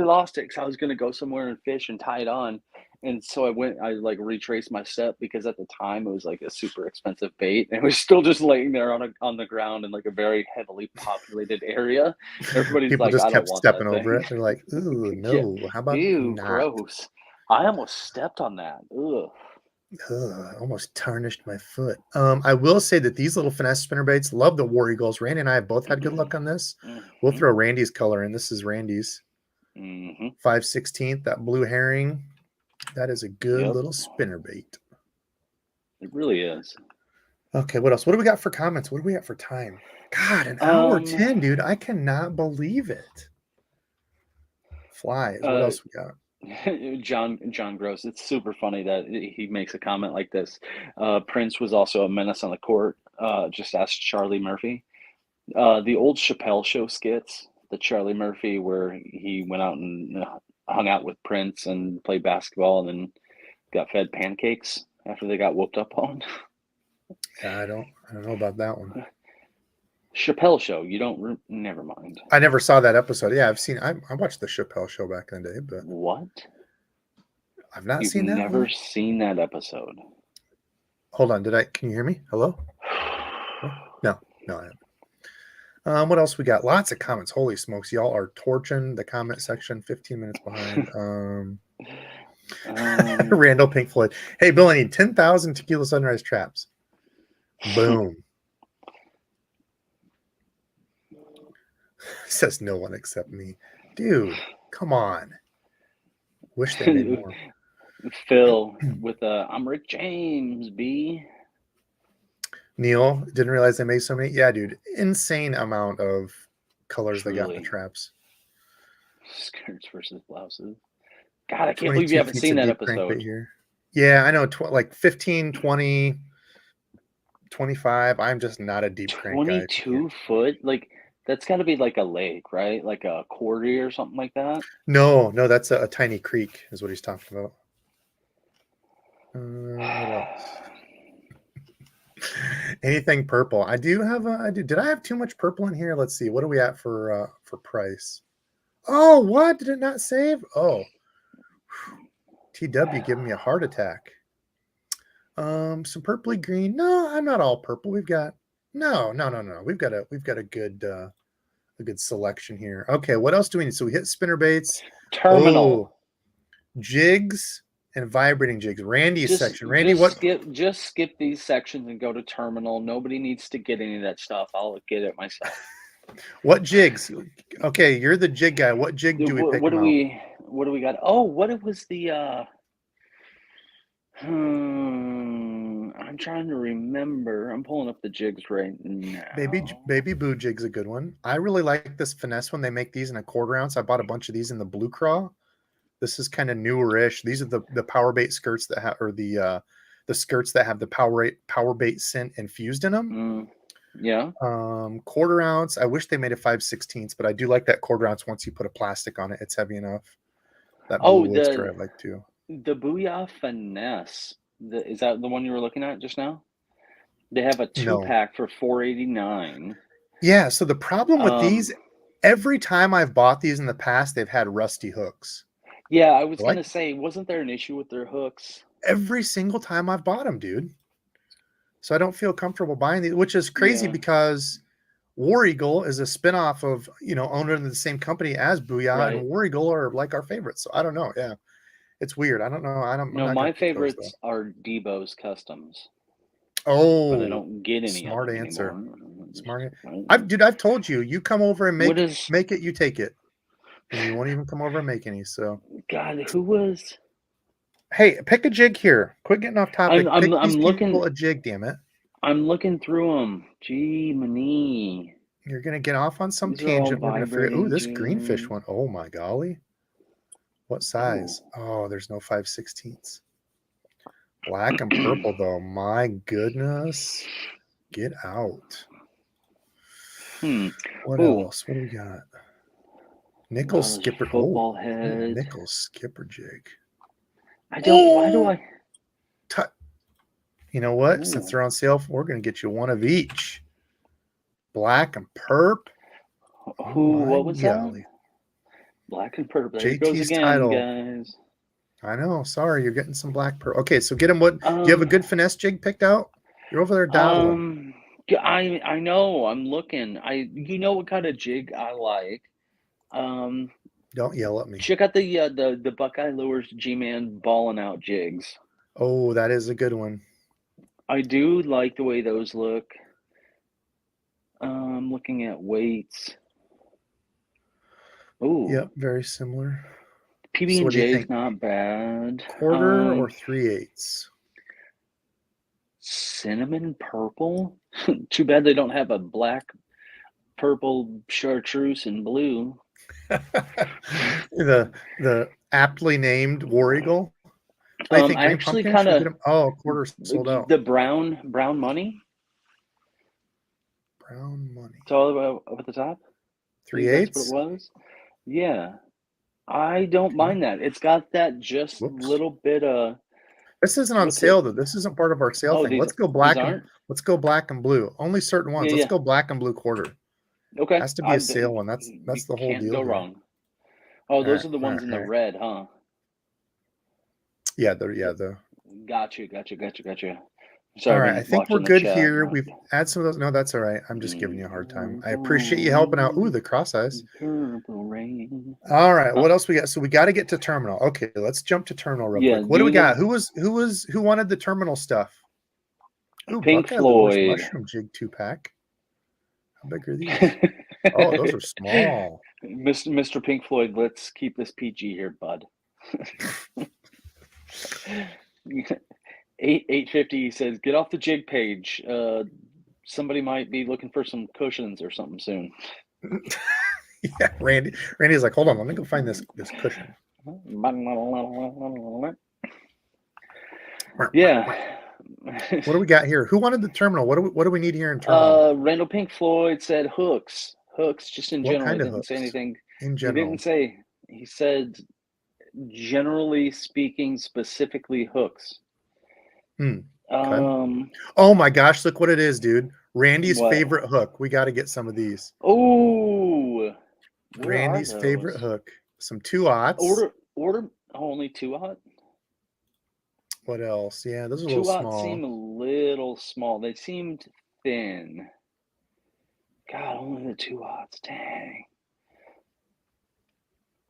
lost it because I was gonna go somewhere and fish and tie it on. And so I like retraced my step because at the time it was like a super expensive bait, and it was still just laying there on the ground in like a very heavily populated area. Everybody's people like, just I kept don't want stepping that over thing. it. They're like, ooh, no, how about ew, not? gross. I almost stepped on that. Ugh. Ugh, almost tarnished my foot. I will say that these little finesse spinnerbaits, love the War Eagles. Randy and I have both had good luck on this. We'll throw Randy's color in. This is Randy's 5/16th. That blue herring. That is a good little spinnerbait. It really is. Okay, what else? What do we got for comments? What do we got for time? God, an hour 10, dude. I cannot believe it. Flies. What else we got? John Gross. It's super funny that he makes a comment like this. Prince was also a menace on the court. Just ask Charlie Murphy. The old Chappelle Show skits, the Charlie Murphy where he went out and hung out with Prince and played basketball and then got fed pancakes after they got whooped up on. Yeah, I don't know about that one. Chappelle Show. You don't. Never mind. I never saw that episode. Yeah, I watched the Chappelle Show back in the day, but what? I've not You've seen that. Never one? seen that episode. Hold on. Can you hear me? Hello? No, I haven't. What else we got? Lots of comments. Holy smokes, y'all are torching the comment section. 15 minutes behind. Randall Pink Floyd. Hey, Bill, I need 10,000 tequila sunrise traps. Boom. Says no one except me. Dude, come on. Wish they made more. Phil with I'm Rick James, B. Neil, didn't realize they made so many. Yeah, dude. Insane amount of colors they got in the traps. Skirts versus blouses. God, I can't believe you haven't seen that episode. Here. Yeah, I know. Like 15, 20, 25. I'm just not a deep crank guy. 22 foot? Like, that's got to be like a lake, right? Like a quarry or something like that? No, that's a tiny creek is what he's talking about. What else? Anything purple? I do have did I have too much purple in here? Let's see. What are we at for price? Oh, what? Did it not save? Oh. TW giving me a heart attack. Some purpley green. No, I'm not all purple. We've got no. We've got a good selection here. Okay, what else do we need? So we hit spinnerbaits, terminal, jigs, and vibrating jigs. Randy's section. Randy, just skip these sections and go to terminal. Nobody needs to get any of that stuff. I'll get it myself. What jigs? Okay, you're the jig guy. What jig do we pick? What do we got? Oh, what it was the I'm trying to remember. I'm pulling up the jigs right now. Baby Boo jig's a good one. I really like this finesse one. They make these in a 1/4 ounce. I bought a bunch of these in the Blue Craw. This is kind of newer-ish. These are the power bait skirts that have, or the skirts that have the power bait scent infused in them. Yeah. 1/4 ounce. I wish they made a 5/16, but I do like that 1/4 ounce once you put a plastic on it. It's heavy enough. That blue oyster I like too. The Booyah Finesse. Is that the one you were looking at just now? They have a 2-pack for $4.89. Yeah. So the problem with these, every time I've bought these in the past, they've had rusty hooks. Yeah, I was going to say, wasn't there an issue with their hooks? Every single time I've bought them, dude. So I don't feel comfortable buying these, which is crazy because War Eagle is a spinoff of, owned under the same company as Booyah, and War Eagle are like our favorites. So I don't know. Yeah. It's weird. I don't know. No, my favorites are DEBO'S Customs. Oh, but I don't get any. Smart answer. Anymore. Smart. I've told you. You come over and make it. You take it. And you won't even come over and make any. So. God, who was? Hey, pick a jig here. Quit getting off topic. I'm looking a jig. Damn it. I'm looking through them. Gee, many. You're gonna get off on some tangent. We're gonna forget. Ooh, this greenfish one. Oh my golly. What size? Oh, there's no 5/16. Black and purple though. My goodness. Get out. What else? What do we got? Nickel skipper. Football head. Nickel skipper jig. Why do I? You know what? Since they're on sale, we're going to get you one of each. Black and perp. What was that? Black and purple. There it goes again, title. Guys. I know. Sorry, you're getting some black purple. Okay, so get them. What? Do you have a good finesse jig picked out? You're over there dialing. I know. I'm looking. You know what kind of jig I like. Don't yell at me. Check out the Buckeye Lures G-Man balling out jigs. Oh, that is a good one. I do like the way those look. Looking at weights. Oh, Yep, very similar. PB So and what do you J is think? not bad. Quarter or 3/8? Cinnamon purple. Too bad they don't have a black, purple, chartreuse, and blue. the aptly named War Eagle. What do you think? I Green actually pumpkin? Should we kind get of them? Oh, quarter sold out. the brown money. Brown money. It's all the way up at the top. I think that's 3/8? what it was. Yeah, I don't mind that. It's got that just Whoops. little bit of. This isn't on What's sale it? though. This isn't part of our sale Oh, thing. these Let's go black and aren't? let's go black and blue. Only certain ones. Yeah, Let's yeah. go black and blue quarter. Okay. Has to be a sale one. That's You the whole can't deal go here. wrong. Oh, those Alright, are the ones in the alright. red, huh? Yeah, the Gotcha. all Sorry, right. been I think we're watching the good chat. here. We've had some of those. No, that's all right. I'm just giving you a hard time. I appreciate you helping out. Ooh, the cross eyes. Purple rain. All right. Huh? What else we got? So we got to get to terminal. Okay, let's jump to terminal real Yeah, quick. What do we do got? the Who wanted the terminal stuff? Ooh, Pink Buckeye Lures Floyd. mushroom jig 2-pack. How big are these? Oh, those are small. Mr. Pink Floyd, let's keep this PG here, bud. 850 says, get off the jig page. Somebody might be looking for some cushions or something soon. Yeah, Randy's like, hold on, let me go find this cushion. Yeah. What do we got here? Who wanted the terminal? What do we need here in terminal? Randall Pink Floyd said hooks. Hooks, just in What general. kind He of didn't say hooks? anything. In He general. didn't say. He said, generally speaking, specifically hooks. Okay. Um. Oh my gosh, look what it is, dude. Randy's What? favorite hook. We got to get some of these. Oh, Randy's favorite hook. Some 2/0s. Order only 2/0. What else? Yeah, those are a 2/0 little small. seem a little small. They seemed thin. God, only the 2/0s. Dang.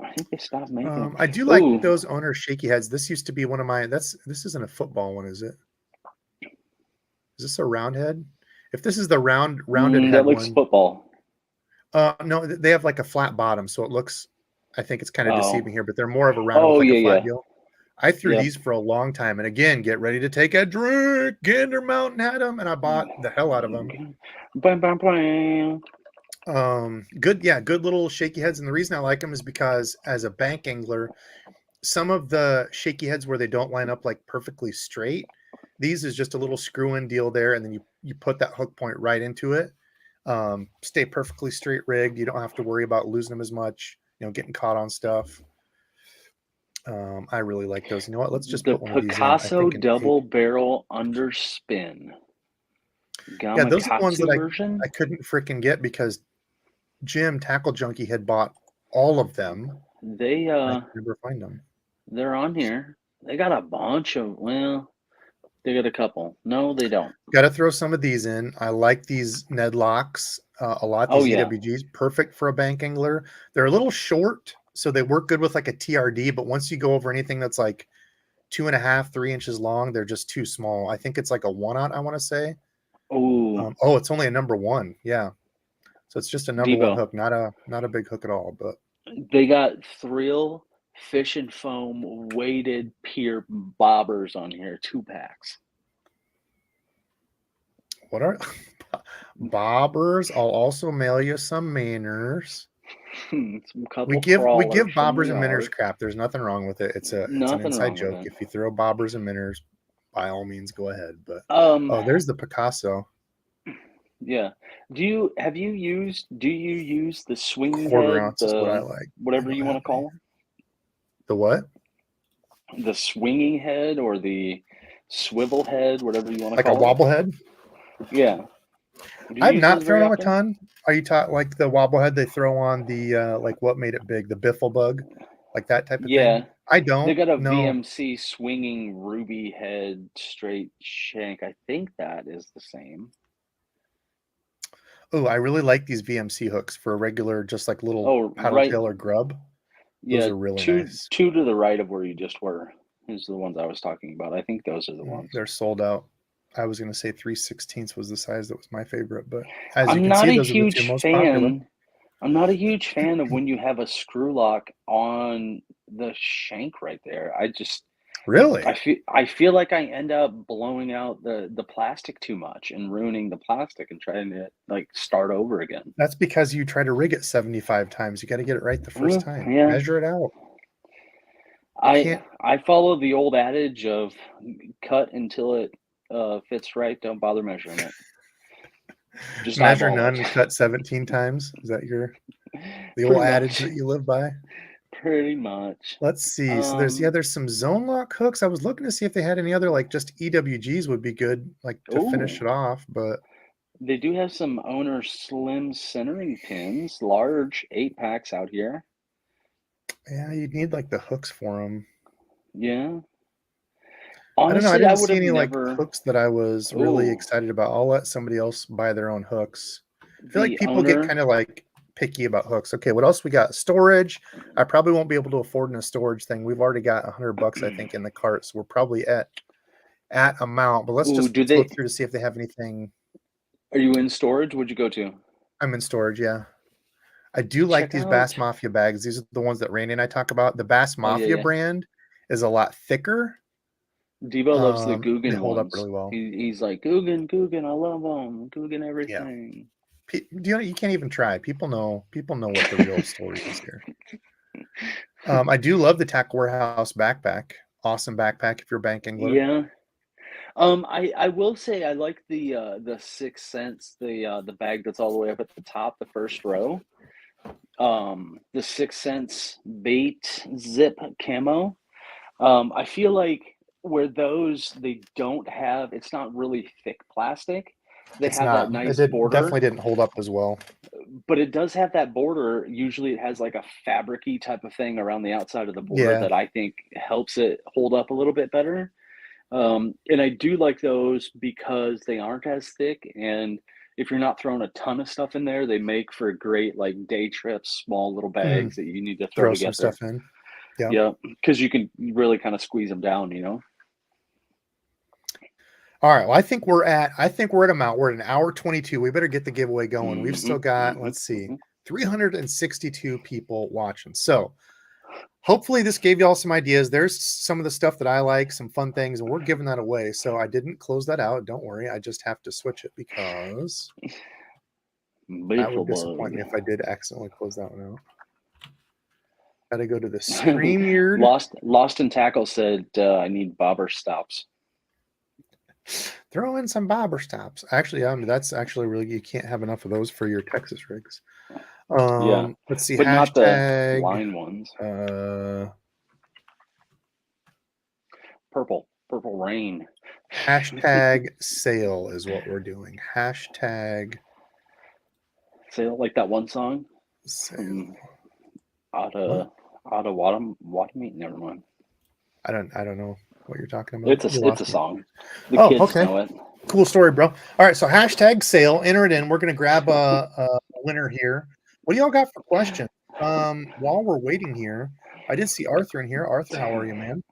I think they stopped making them. I do like those owner shaky heads. This used to be one of my. This isn't a football one, is it? Is this a round head? If this is the rounded head that looks one, football. No, they have like a flat bottom, so it looks. I think it's kind of deceiving here, but they're more of a round with like a flat deal. I threw these for a long time, and again, get ready to take a drink. Gander Mountain had them, and I bought the hell out of them. Good little shaky heads, and the reason I like them is because as a bank angler, some of the shaky heads where they don't line up like perfectly straight, these is just a little screw-in deal there, and then you put that hook point right into it. Stay perfectly straight rigged. You don't have to worry about losing them as much, getting caught on stuff. I really like those. You know what? Let's just put one of these in. Picasso double barrel underspin. Yeah, those are the ones that I couldn't freaking get because Jim Tackle Junkie had bought all of them. They I could never find them. They're on here. They got a bunch of they got a couple. No, they don't. Got to throw some of these in. I like these Ned locks a lot. These EWGs, perfect for a bank angler. They're a little short, so they work good with like a TRD. But once you go over anything that's like 2.5, 3 inches long, they're just too small. I think it's like a 1/0, I want to say. Oh, it's only a number 1. Yeah, so it's just a number 1 hook, not a big hook at all. But they got Thrill Fish and Foam weighted pier bobbers on here, 2-packs. What are bobbers? I'll also mail you some Mainers. We give bobbers and Miners crap. There's nothing wrong with it. It's an inside joke. If you throw bobbers and Miners, by all means, go ahead. But there's the Picasso. Yeah. Do you use the swinging quarter head? Ounce is what I like. Whatever you want to call them. The what? The swinging head or the swivel head, whatever you want to call it. Like a wobble head? Yeah. I've not thrown them a ton. Are you taught like the wobble head they throw on the like what made it big? The biffle bug? Like that type of thing? I don't. They got a VMC swinging ruby head straight shank. I think that is the same. Oh, I really like these VMC hooks for a regular, just like little paddle tail or grub. Those Yeah, are really two nice. two to the right of where you just were is the ones I was talking about. I think those are the ones. They're sold out. I was going to say 3/16 was the size that was my favorite, but as you I'm can not see, a those are the two huge most popular. fan. I'm not a huge fan of when you have a screw lock on the shank right there. Really? I feel like I end up blowing out the plastic too much and ruining the plastic and trying to like start over again. That's because you try to rig it 75 times. You got to get it right the first time. Yeah. Measure it out. You can't. I follow the old adage of cut until it fits right. Don't bother measuring it. Just Measure eyeball none it. and cut 17 times. Is that the old Pretty adage much. that you live by? Pretty much. Let's see. So there's some zone lock hooks. I was looking to see if they had any other, like, just EWGs would be good, like, to finish Oh, it off, but they do have some owner slim centering pins, large 8-packs out here. yeah, you'd need like the hooks for them. Yeah. I don't know. I Honestly, I didn't would see have any like never. hooks that I was really Oh, excited about. I'll let somebody else buy their own hooks. I feel like the people get owner. kind of like picky about hooks. Okay, what else we got? Storage. I probably won't be able to afford in a storage thing. We've already got $100, I think, in the cart, so we're probably at amount. But let's Oh, just do flip they? through to see if they have anything. Are you in storage? What'd you go to? I'm in storage. Yeah, I do like Check these Bass out. Mafia bags. These are the ones that Randy and I talk about. The Bass Oh yeah, Mafia yeah. brand is a lot thicker. Debo loves the They Guggen hold up ones. really well. He's like Guggen, Guggen. I love them. Guggen Yeah. everything. Do you know, you can't even try. People know what the real story is here. I do love the Tack Warehouse backpack. Awesome backpack if you're a bank angler. Yeah. I will say I like the 6 cents, the bag that's all the way up at the top, the first row. The 6 cents bait zip camo. I feel like where those they don't have, it's not really thick plastic. They It's have that not. It nice definitely border, didn't hold up as well. but it does have that border. Usually it has like a fabricy type of thing around the outside of the border Yeah. that I think helps it hold up a little bit better. And I do like those because they aren't as thick, and if you're not throwing a ton of stuff in there, they make for great like day trips, small little Mm, bags that you need to throw throw some together. stuff in. Yeah. Yeah, because you can really kind of squeeze them down, you know. All right. Well, I think we're at amount. We're at an hour 22. We better get the giveaway going. We've Hmm still got, hmm let's see, hmm 362 people watching. So hopefully this gave you all some ideas. There's some of the stuff that I like, some fun things, and we're giving that away. So I didn't close that out. Don't worry. I just have to switch it because that would disappoint Beelzebub. me if I did accidentally close that one out. Got to go to the StreamYard. Lost and Tackle said I need bobber stops. Throw in some bobber stops. Actually, that's actually really, you can't have enough of those for your Texas rigs. Yeah, Let's see. but not the Hashtag line ones. uh Purple rain. hashtag sale is what we're doing. Hashtag Say it like that one song sale. from What? Watamate. Never mind. I don't know what you're talking about. It's a song. The Oh, kids okay. know it. Cool story, bro. All right, so hashtag sale. Enter it in. We're gonna grab a winner here. What do y'all got for questions? While we're waiting here, I did see Arthur in here. Arthur, how are you, man?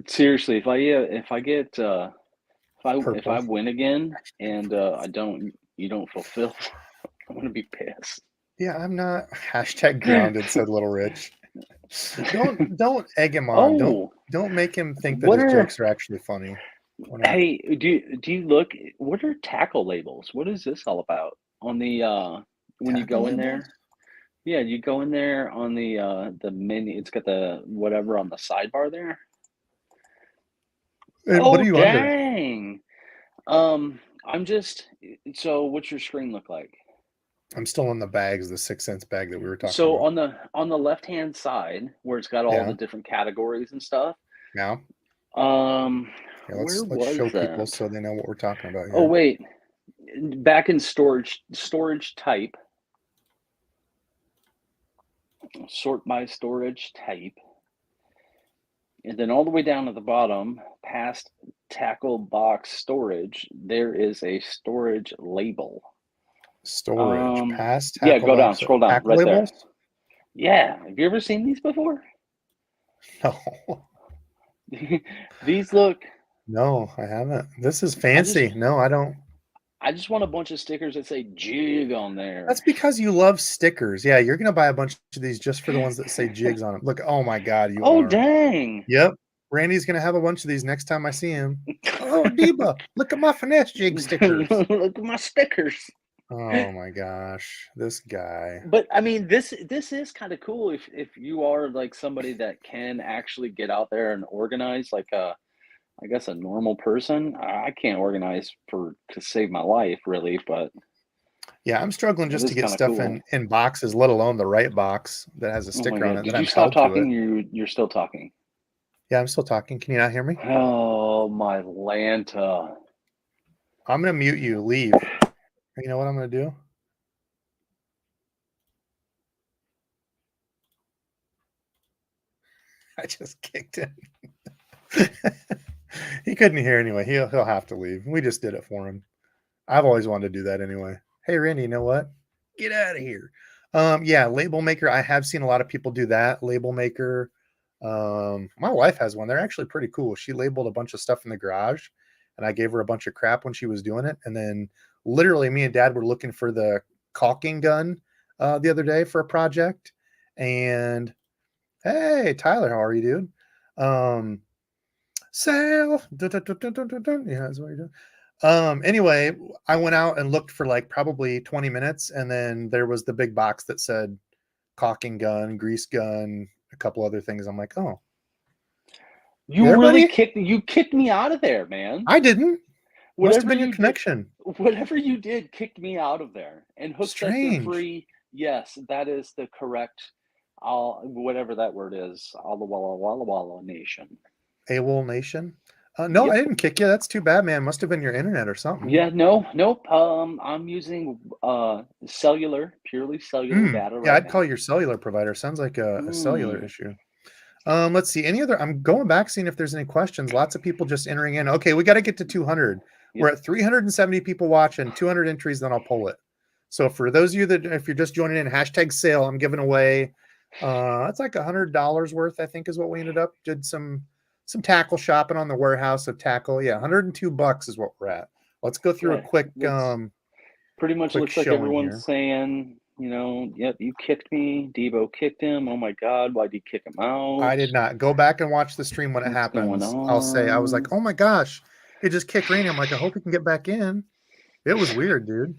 Seriously, if I get if I Purple. win again and you don't fulfill, I'm gonna be pissed. Yeah, I'm not. Hashtag grounded, said Little Rich. Don't egg him on. Oh, Don't make him think that what his are jokes are actually funny. We're not. hey? Do you look? What are tackle labels? What is this all about? On the when you Tackle go in labels? there, yeah, you go in there on the menu. It's got the whatever on the sidebar there. What are Oh you under? dang! I'm just so. What's your screen look like? I'm still on the bags, the 6 cents bag that we were talking So about. on the left hand side where it's got all Yeah. the different categories and stuff. Now, yeah. Where Let's show was people that? so they know what we're talking about Oh here. wait, back in storage type. Sort by storage type. And then all the way down at the bottom, past tackle box storage, there is a storage label. Storage past Yeah, tackle go down, box scroll down, tackle right there. labels. Yeah. Have you ever seen these before? No, These look. no, I haven't. This is I just fancy. No, I don't. I just want a bunch of stickers that say "jig" on That's there. because you love stickers. Yeah, you're gonna buy a bunch of these just for the ones that say jigs on them. Look, oh my God, you Oh are. dang! Yep. Randy's gonna have a bunch of these next time I see him. Oh, Deba, look at my finesse jig stickers. Look at my stickers. Oh my gosh, this guy. But I mean, this is kind of cool if you are like somebody that can actually get out there and organize like a I guess a normal person. I can't organize for to save my life really, but Yeah, I'm struggling it just to is get kind of stuff cool. in boxes, let alone the right box that has a Oh my sticker on god, it that did you I'm stop held to it. talking? You're still talking. Yeah, I'm still talking. Can you not hear me? Oh my Lanta. I'm gonna mute you. Leave. You know what I'm gonna do? I just kicked him. He couldn't hear anyway. He'll have to leave. We just did it for him. I've always wanted to do that anyway. Hey Randy, you know what? Get out of here. Yeah, label maker. I have seen a lot of people do that. Label maker. My wife has one. They're actually pretty cool. She labeled a bunch of stuff in the garage, and I gave her a bunch of crap when she was doing it. And then literally me and dad were looking for the caulking gun the other day for a project. And hey, Tyler, how are you, dude? Sale. Dun, dun, dun, dun, dun, dun, dun. Yeah, that's what you're doing. Anyway, I went out and looked for like probably 20 minutes, and then there was the big box that said caulking gun, grease gun, a couple other things. I'm like, oh, you there, buddy? You kicked me out of there, man. I didn't. Must have Whatever been your you did, connection. whatever you did kicked me out of there and hooked us for Strange. free. Yes, that is the correct all whatever that word is. All the Walla Walla Nation. AWOL Nation. No, I Yep. didn't kick you. That's too bad, man. Must have been your internet or something. Yeah, no, nope. I'm using cellular, purely cellular data Yeah, right I'd call now. your cellular provider. Sounds like a cellular Mm. issue. Let's see. Any other? I'm going back, seeing if there's any questions. Lots of people just entering in. Okay, we got to get to 200. We're Yep. at 370 people watching, 200 entries, then I'll pull it. So for those of you that, if you're just joining in, hashtag sale, I'm giving away. It's like $100 worth, I think, is what we ended up. Did some tackle shopping on the warehouse of tackle. Yeah, $102 is what we're at. Let's go through a Okay. quick That's pretty much quick looks like showing everyone's here. saying, yep, you kicked me. Debo kicked him. Oh my God, why'd you kick him out? I did not go back and watch the stream when it What's going happens. I'll say I was like, on? oh my gosh, he just kicked Rainey. I'm like, I hope he can get back in. It was weird, dude.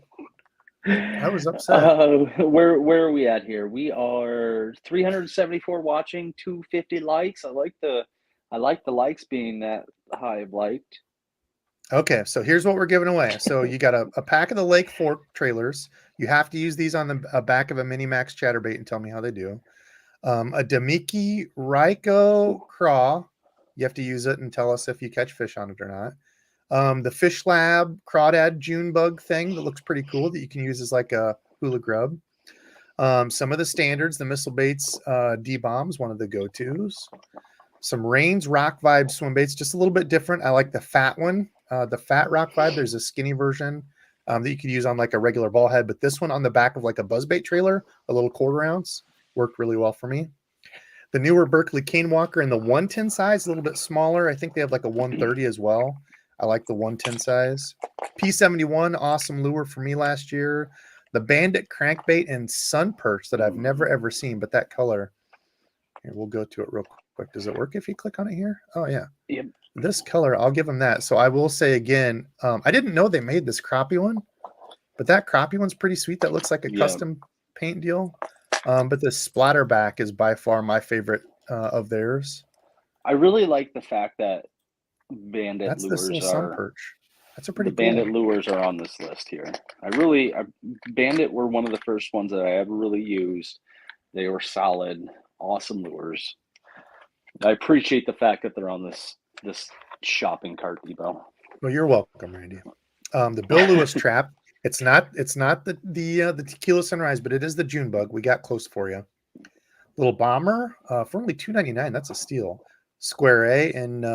I was upset. Where are we at here? We are 374 watching, 250 likes. I like the likes being that high of liked. Okay, so here's what we're giving away. So you got a pack of the Lake Fork trailers. You have to use these on the back of a Mini Max chatterbait and tell me how they do. A Demiki Ryko craw. You have to use it and tell us if you catch fish on it or not. The Fish Lab Crawdad June bug thing that looks pretty cool that you can use as like a hula grub. Some of the standards, the Missile Baits D-Bombs, one of the go-tos. Some Rains Rock Vibe swim baits, just a little bit different. I like the fat one, the fat rock vibe. There's a skinny version that you could use on like a regular ball head, but this one on the back of like a buzzbait trailer, a little 1/4 ounce, worked really well for me. The newer Berkeley Cane Walker in the 110 size, a little bit smaller. I think they have like a 130 as well. I like the 110 size. P71, awesome lure for me last year. The Bandit Crankbait and Sun Perch that I've never ever seen, but that color. Here, we'll go to it real quick. Does it work if you click on it here? Oh, yeah. Yep. This color, I'll give them that. So I will say again, I didn't know they made this crappie one, but that crappie one's pretty sweet. That looks like a custom paint deal. But the Splatterback is by far my favorite of theirs. I really like the fact that Bandit That's this little lures sun are perch. That's a pretty the Bandit cool. lures are on this list here. Bandit were one of the first ones that I ever really used. They were solid, awesome lures. I appreciate the fact that they're on this shopping cart, Debo. Well, you're welcome, Randy. The Bill Lewis trap. It's not the Tequila Sunrise, but it is the June bug. We got close for you. Little bomber for only $2.99. That's a steal. Square A in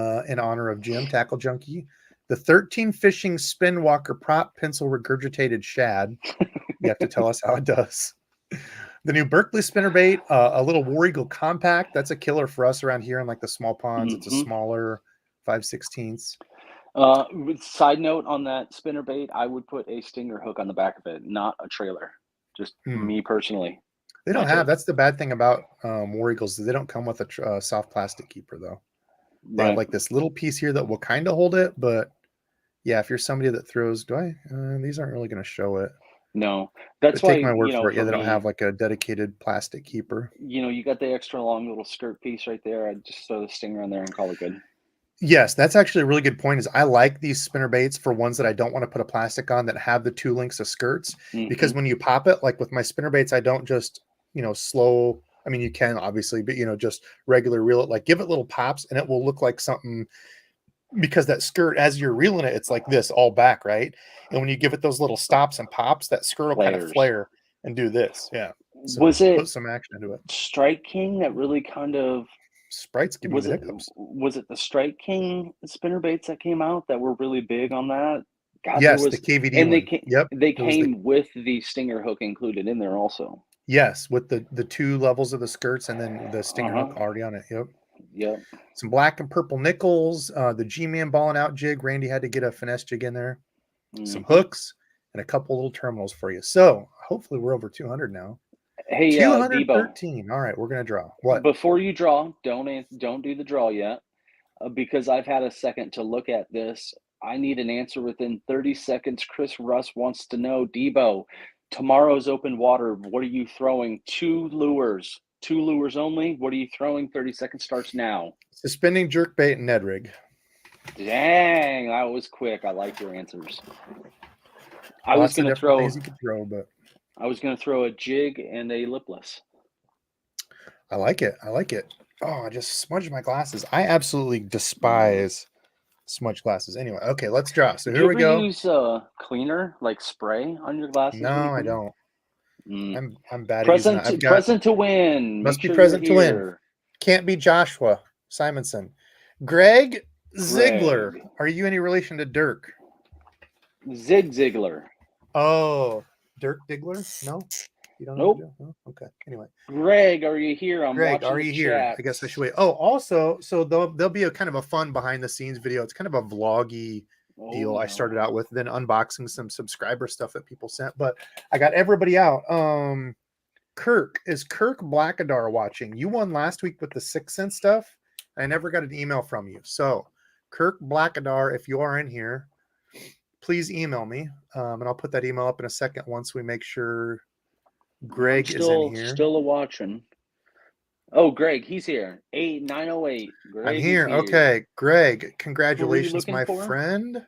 honor of Jim Tackle Junkie. The 13 Fishing Spin Walker Prop Pencil Regurgitated Shad. You have to tell us how it does. The new Berkeley spinnerbait, a little War Eagle compact. That's a killer for us around here in like the small ponds. It's a smaller 5/16. Side note on that spinnerbait, I would put a stinger hook on the back of it, not a trailer. Just me personally. They don't have. That's the bad thing about War Eagles. They don't come with a soft plastic keeper though. They have like this little piece here that will kind of hold it, but yeah, if you're somebody that throws, these aren't really going to show it. No, that's why. Take my word for it. Yeah, they don't me, have like a dedicated plastic keeper. You got the extra long little skirt piece right there. I'd just throw the stinger on there and call it good. Yes, that's actually a really good point. Is I like these spinner baits for ones that I don't want to put a plastic on that have the 2 links of skirts, because when you pop it, like with my spinner baits, I don't just slow. I mean, you can obviously, but just regular reel it, like give it little pops, and it will look like something. Because that skirt, as you're reeling it, it's like this all back, right? And when you give it those little stops and pops, that skirt will kind of flare and do this. Yeah. So was it put some action into it? Strike King that really kind of Sprites give me the hiccups. Was it the Strike King spinner baits that came out that were really big on that? God, yes, the KVD and one. They came with the stinger hook included in there also. Yes, with the 2 levels of the skirts and then the stinger hook already on it. Yep. Some black and purple nickels, the G-Man balling out jig. Randy had to get a finesse jig in there. Some hooks and a couple little terminals for you. So hopefully we're over 200 now. Hey, 213. Debo. All right, we're gonna draw. What? Before you draw, don't do the draw yet, because I've had a second to look at this. I need an answer within 30 seconds. Chris Russ wants to know, Debo, tomorrow's open water. What are you throwing? 2 lures. 2 lures only. What are you throwing? 30 seconds starts now. Suspending jerkbait and Ned rig. Dang, that was quick. I like your answers. I was going to throw things you could throw, but I was going to throw a jig and a lipless. I like it. Oh, I just smudged my glasses. I absolutely despise smudged glasses. Anyway, okay, let's draw. So here we go. Use cleaner, like spray on your glasses? No, I don't. I'm bad present, at using that. Present to win. Must be present to win. Can't be Joshua Simonson. Greg Ziegler. Are you any relation to Dirk? Zig Ziglar. Oh, Dirk Diggler? No? You don't know? Nope. No? Okay. Anyway. Greg, are you here? Greg, are you here? I guess I should wait. Oh, also, so there'll be a kind of a fun behind the scenes video. It's kind of a vloggy deal I started out with, then unboxing some subscriber stuff that people sent. But I got everybody out. Kirk Blackadar watching? You won last week with the 6 cent stuff. I never got an email from you. So Kirk Blackadar, if you are in here, please email me. And I'll put that email up in a second once we make sure Greg is in here. Still a watching. Oh, Greg, he's here. 908. I'm here. Okay, Greg, congratulations, my friend.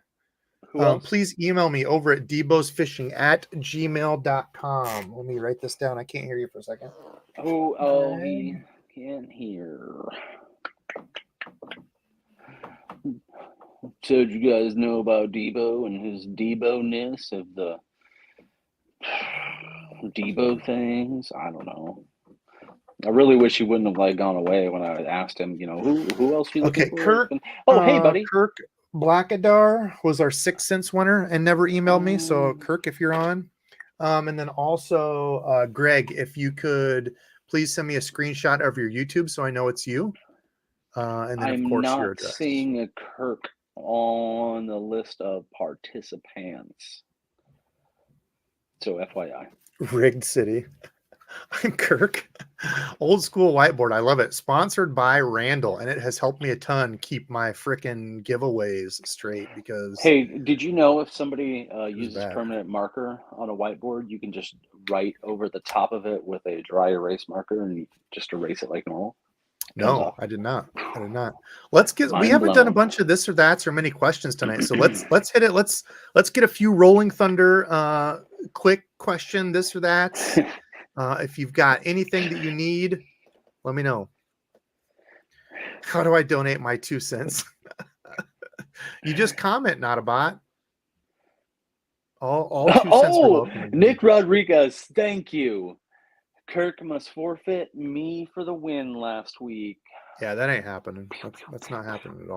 Please email me over at DEBO'SFishing@gmail.com. Let me write this down. I can't hear you for a second. Oh, he can't hear. So, do you guys know about Debo and his Debo-ness of the Debo things? I don't know. I really wish he wouldn't have gone away when I asked him, who else you looking for? Kirk. Hey, buddy. Kirk Blackadar was our 6 cents winner and never emailed me. So Kirk, if you're on, and then also Greg, if you could please send me a screenshot of your YouTube so I know it's you. And then of course your address. I'm not seeing a Kirk on the list of participants. So FYI. Rigged City. Kirk, old school whiteboard. I love it. Sponsored by Randall, and it has helped me a ton keep my freaking giveaways straight because. Hey, did you know if somebody uses permanent marker on a whiteboard, you can just write over the top of it with a dry erase marker and just erase it like normal? No, I did not. Let's get. We haven't done a bunch of this or that's or many questions tonight, so let's hit it. Let's get a few Rolling Thunder quick question this or that. If you've got anything that you need, let me know. How do I donate my 2 cents? You just comment, not a bot. All 2 cents are welcome. Nick Rodriguez, thank you. Kirk must forfeit me for the win last week. Yeah, that ain't happening. That's not happening at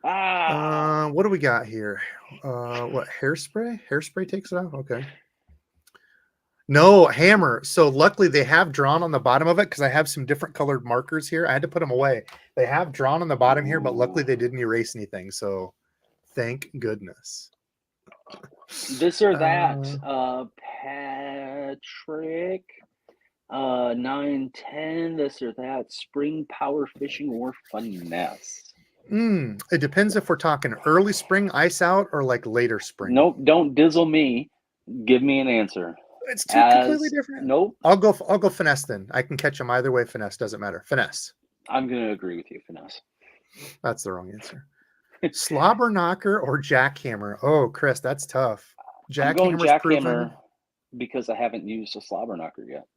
all. What do we got here? What, hairspray? Hairspray takes it out? Okay. No, hammer. So luckily they have drawn on the bottom of it because I have some different colored markers here. I had to put them away. They have drawn on the bottom here, but luckily they didn't erase anything. So thank goodness. This or that, Patrick, 910, this or that, spring power fishing or finesse. It depends if we're talking early spring ice out or like later spring. Nope, don't dizzle me. Give me an answer. It's two completely different. Nope. I'll go finesse then. I can catch them either way. Finesse doesn't matter. Finesse. I'm gonna agree with you, finesse. That's the wrong answer. Slobber knocker or jackhammer? Oh, Chris, that's tough. Jackhammer because I haven't used a slobber knocker yet.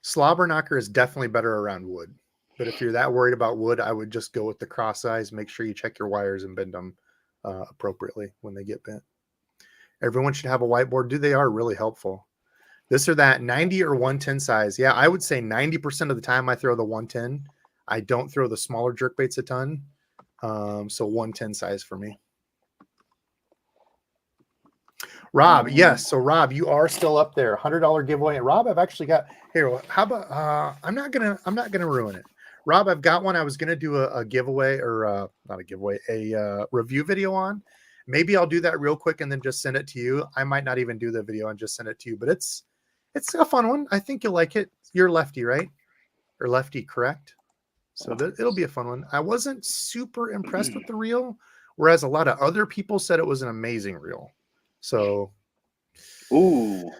Slobber knocker is definitely better around wood. But if you're that worried about wood, I would just go with the cross eyes. Make sure you check your wires and bend them appropriately when they get bent. Everyone should have a whiteboard. Dude, they are really helpful. This or that, 90 or 110 size. Yeah, I would say 90% of the time I throw the 110. I don't throw the smaller jerkbaits a ton. So 110 size for me. Rob, yes. So Rob, you are still up there. $100 giveaway. And Rob, I've actually got here. How about I'm not gonna ruin it. Rob, I've got one I was gonna do a giveaway or not a giveaway, a review video on. Maybe I'll do that real quick and then just send it to you. I might not even do the video and just send it to you, but it's a fun one. I think you'll like it. You're lefty, right? Or lefty, correct? So it'll be a fun one. I wasn't super impressed with the reel, whereas a lot of other people said it was an amazing reel. So, little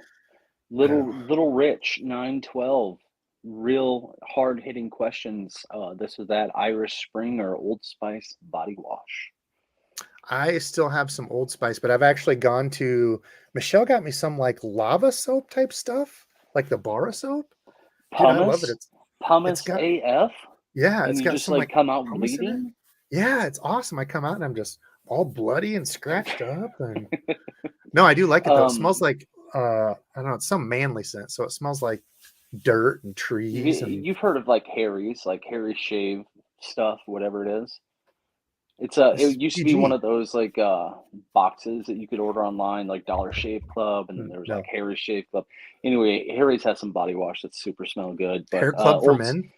Rich 912, real hard hitting questions. This or that, Irish Spring or Old Spice body wash. I still have some Old Spice, but I've actually gone to Michelle got me some like lava soap type stuff, like the bar soap. Dude, I love it. It's pumice AF. Yeah, it's got just some, like come out bleeding. Yeah, it's awesome. I come out and I'm just all bloody and scratched up. And no, I do like it though. It smells like I don't know, it's some manly scent. So it smells like dirt and trees. You've heard of like Harry's shave stuff, whatever it is. It used to be one of those like boxes that you could order online, like Dollar Shave Club, and then there was like Harry's Shave Club. Anyway, Harry's has some body wash that super smell good. But Hair Club for men.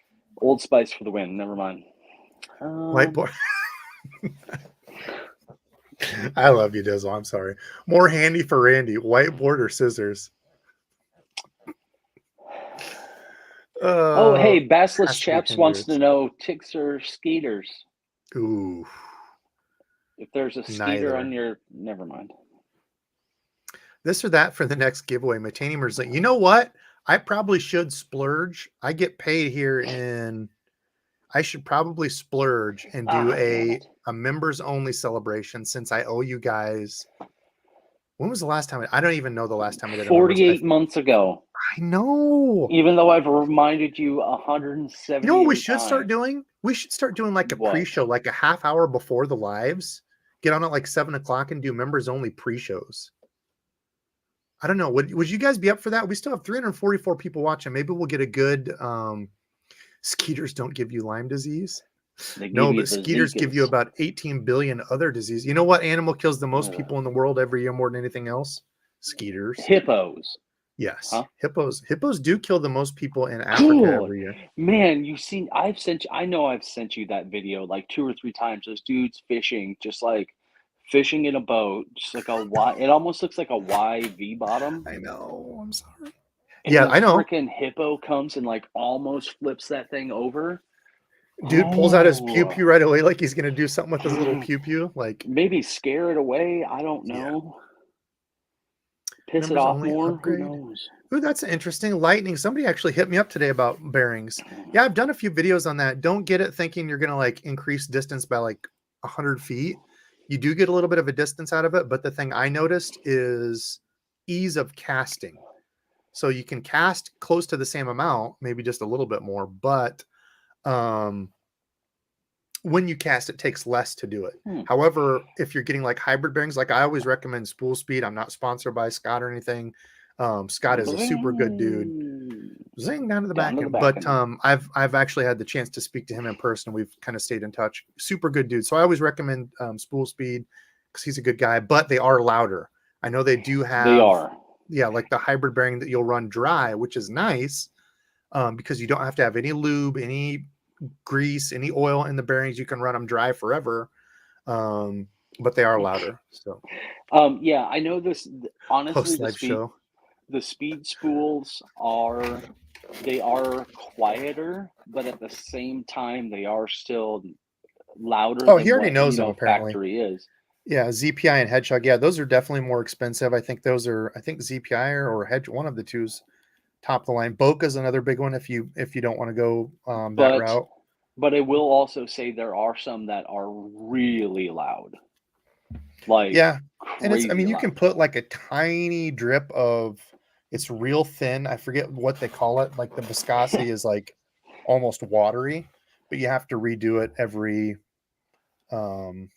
Old Spice for the win. Never mind. Whiteboard. I love you, Dizzle. I'm sorry. More handy for Randy. Whiteboard or scissors? Hey, Bassless Chaps wants to know ticks or skeeters. Ooh. If there's a skeeter on your, never mind. This or that for the next giveaway. Mataniumers, you know what? I probably should splurge. I get paid here I should probably splurge and do a members only celebration since I owe you guys. When was the last time? I don't even know the last time I did 48 months ago. I know. Even though I've reminded you 170. You know what we should start doing? We should start doing like a pre-show, like a half hour before the lives. Get on at like 7 o'clock and do members only pre-shows. I don't know. Would you guys be up for that? We still have 344 people watching. Maybe we'll get a good skeeters don't give you Lyme disease. No, but skeeters give you about 18 billion other diseases. You know what animal kills the most people in the world every year more than anything else? Skeeters. Hippos. Yes. Huh? Hippos do kill the most people in Africa every year. Man, I know I've sent you that video like 2 or 3 times. Those dudes fishing, just like fishing in a boat, just like a Y. It almost looks like a YV bottom. I know. I'm sorry. And yeah, I know. Freaking hippo comes and like almost flips that thing over. Dude pulls out his pew pew right away, like he's gonna do something with his little pew pew. Like maybe scare it away. I don't know. Yeah. Piss it off more. Upgrade. Who knows? Ooh, that's interesting. Lightning. Somebody actually hit me up today about bearings. Yeah, I've done a few videos on that. Don't get it thinking you're gonna like increase distance by like 100 feet. You do get a little bit of a distance out of it, but the thing I noticed is ease of casting. So you can cast close to the same amount, maybe just a little bit more, but when you cast, it takes less to do it. However, if you're getting like hybrid bearings, like I always recommend Spool Speed. I'm not sponsored by Scott or anything. Scott is a super good dude. Zing down to the back end. But I've actually had the chance to speak to him in person. We've kind of stayed in touch. Super good dude. So I always recommend Spool Speed because he's a good guy, but they are louder. I know they do have. They are. yeah, like the hybrid bearing that you'll run dry, which is nice because you don't have to have any lube, any grease, any oil in the bearings. You can run them dry forever, but they are louder. So Yeah, I know this. Honestly, post live show. the speed spools are they are quieter, but at the same time they are still louder Oh, he than already what knows them apparently. factory is. Yeah, ZPI and Hedgehog. Yeah, those are definitely more expensive. I think those are. I think ZPI or Hedge, one of the two's top of the line. Boca's another big one if you don't want to go that But route. I will also say there are some that are really loud, like Yeah, and it's. I crazy mean, you can loud. put like a tiny drip of. It's real thin. I forget what they call it. Like the viscosity is like almost watery, but you have to redo it every. Um,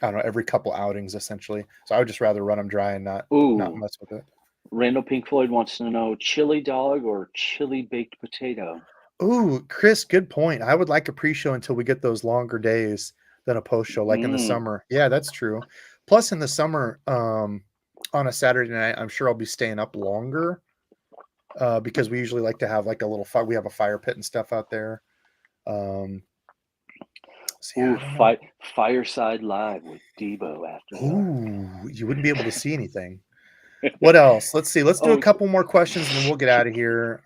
I don't know, every couple outings essentially. So I would just rather run them dry and not Ooh, mess with it. Randall Pink Floyd wants to know chili dog or chili baked potato. Ooh, Chris, good point. I would like a pre-show until we get those longer days than a post-show, like in the Mm, summer. Yeah, that's true. Plus, in the summer, on a Saturday night, I'm sure I'll be staying up longer because we usually like to have like a little fire. We have a fire pit and stuff out there. So yeah, ooh, I don't know. Fireside Live with Debo after dark. Ooh, you wouldn't be able to see anything. What else? Let's see. Let's do a Oh, couple more questions and then we'll get out of here.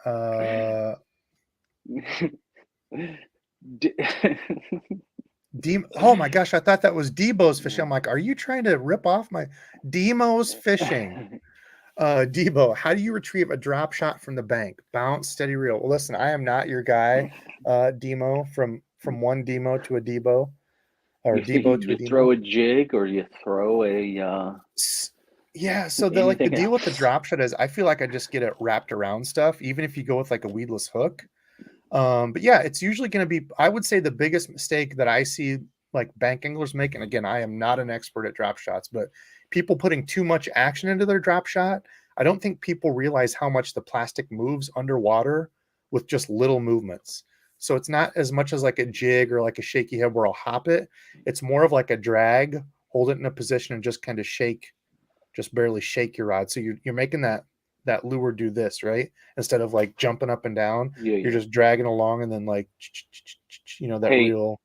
D- Oh my gosh, I thought that was Debo's fishing. I'm like, are you trying to rip off my Demo's fishing? Debo, how do you retrieve a drop shot from the bank? Bounce, steady reel. Well, listen, I am not your guy, Demo, from one Demo to a Debo, or Debo to a you throw Demo. a jig or you throw a S- Yeah, so the anything deal with the else. drop shot is I feel like I just get it wrapped around stuff, even if you go with like a weedless hook. But yeah, it's usually going to be, I would say the biggest mistake that I see like bank anglers make, and again, I am not an expert at drop shots, but people putting too much action into their drop shot. I don't think people realize how much the plastic moves underwater with just little movements. So it's not as much as like a jig or like a shaky head where I'll hop it. It's more of like a drag, hold it in a position and just kind of shake, just barely shake your rod. So you're making that lure do this, right? Instead of like jumping up and down, Yeah, you're yeah. just dragging along and then like that Hey, real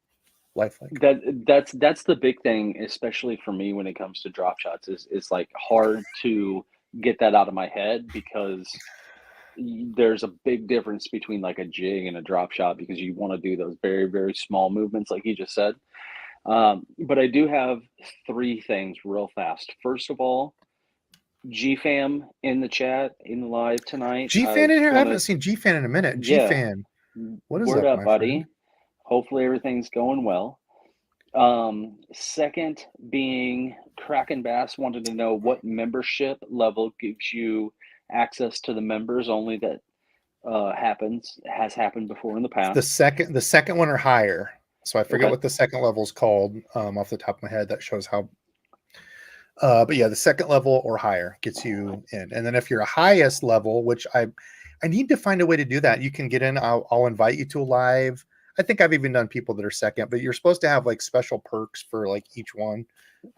lifelike. that's the big thing, especially for me when it comes to drop shots, is like hard to get that out of my head because there's a big difference between like a jig and a drop shot because you want to do those very, very small movements, like you just said. But I do have three things real fast. First of all, GFam in the chat in the live tonight. G I fan in just here. I want haven't to, seen G fan in a minute. G yeah, fan, what is word up, up, my friend? buddy. Hopefully everything's going well. Second being Kraken Bass wanted to know what membership level gives you access to the members only that has happened before in the past. The second one or higher. So I forget Okay. what the second level is called off the top of my head. That shows how. But yeah, the second level or higher gets you in, and then if you're a highest level, which I need to find a way to do that. You can get in. I'll invite you to a live. I think I've even done people that are second, but you're supposed to have like special perks for like each one.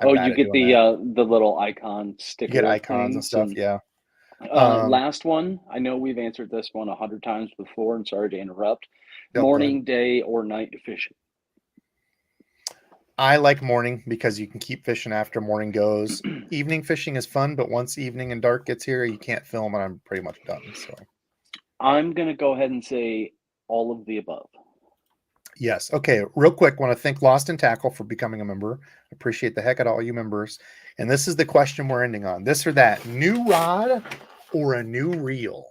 I'm Oh, bad you at get doing that. the little icon You get sticker icons and things stuff. and Yeah. Um, last one. I know we've answered this one 100 times before, and sorry to interrupt. no, go ahead. Morning, day, or night fishing. I like morning because you can keep fishing after morning goes. Evening fishing is fun, but once evening and dark gets here, you can't film, and I'm pretty much done. So I'm gonna go ahead and say all of the above. yes. Okay. Real quick, want to thank Lost and Tackle for becoming a member. Appreciate the heck out of all you members. And this is the question we're ending on: this or that, new rod or a new reel?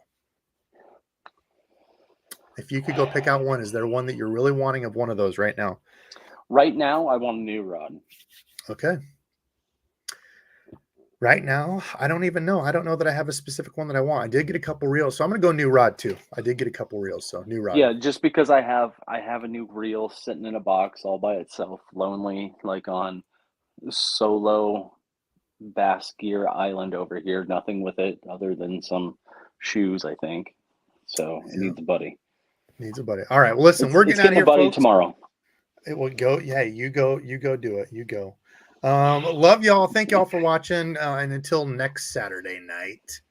If you could go pick out one, is there one that you're really wanting of one of those right now? Right now, I want a new rod. Okay. Right now, I don't even know. I don't know that I have a specific one that I want. I did get a couple reels, so I'm going to go new rod too. I did get a couple reels, so new rod. Yeah, just because I have a new reel sitting in a box all by itself, lonely, like on solo Bass Gear Island over here. Nothing with it other than some shoes, I think. So it Yeah, needs a buddy. needs a buddy. All right. Well, listen, we're It's getting out of getting a here, buddy folks. tomorrow. It will go. Yeah, you go do it. You go. Love y'all. Thank y'all for watching. And until next Saturday night.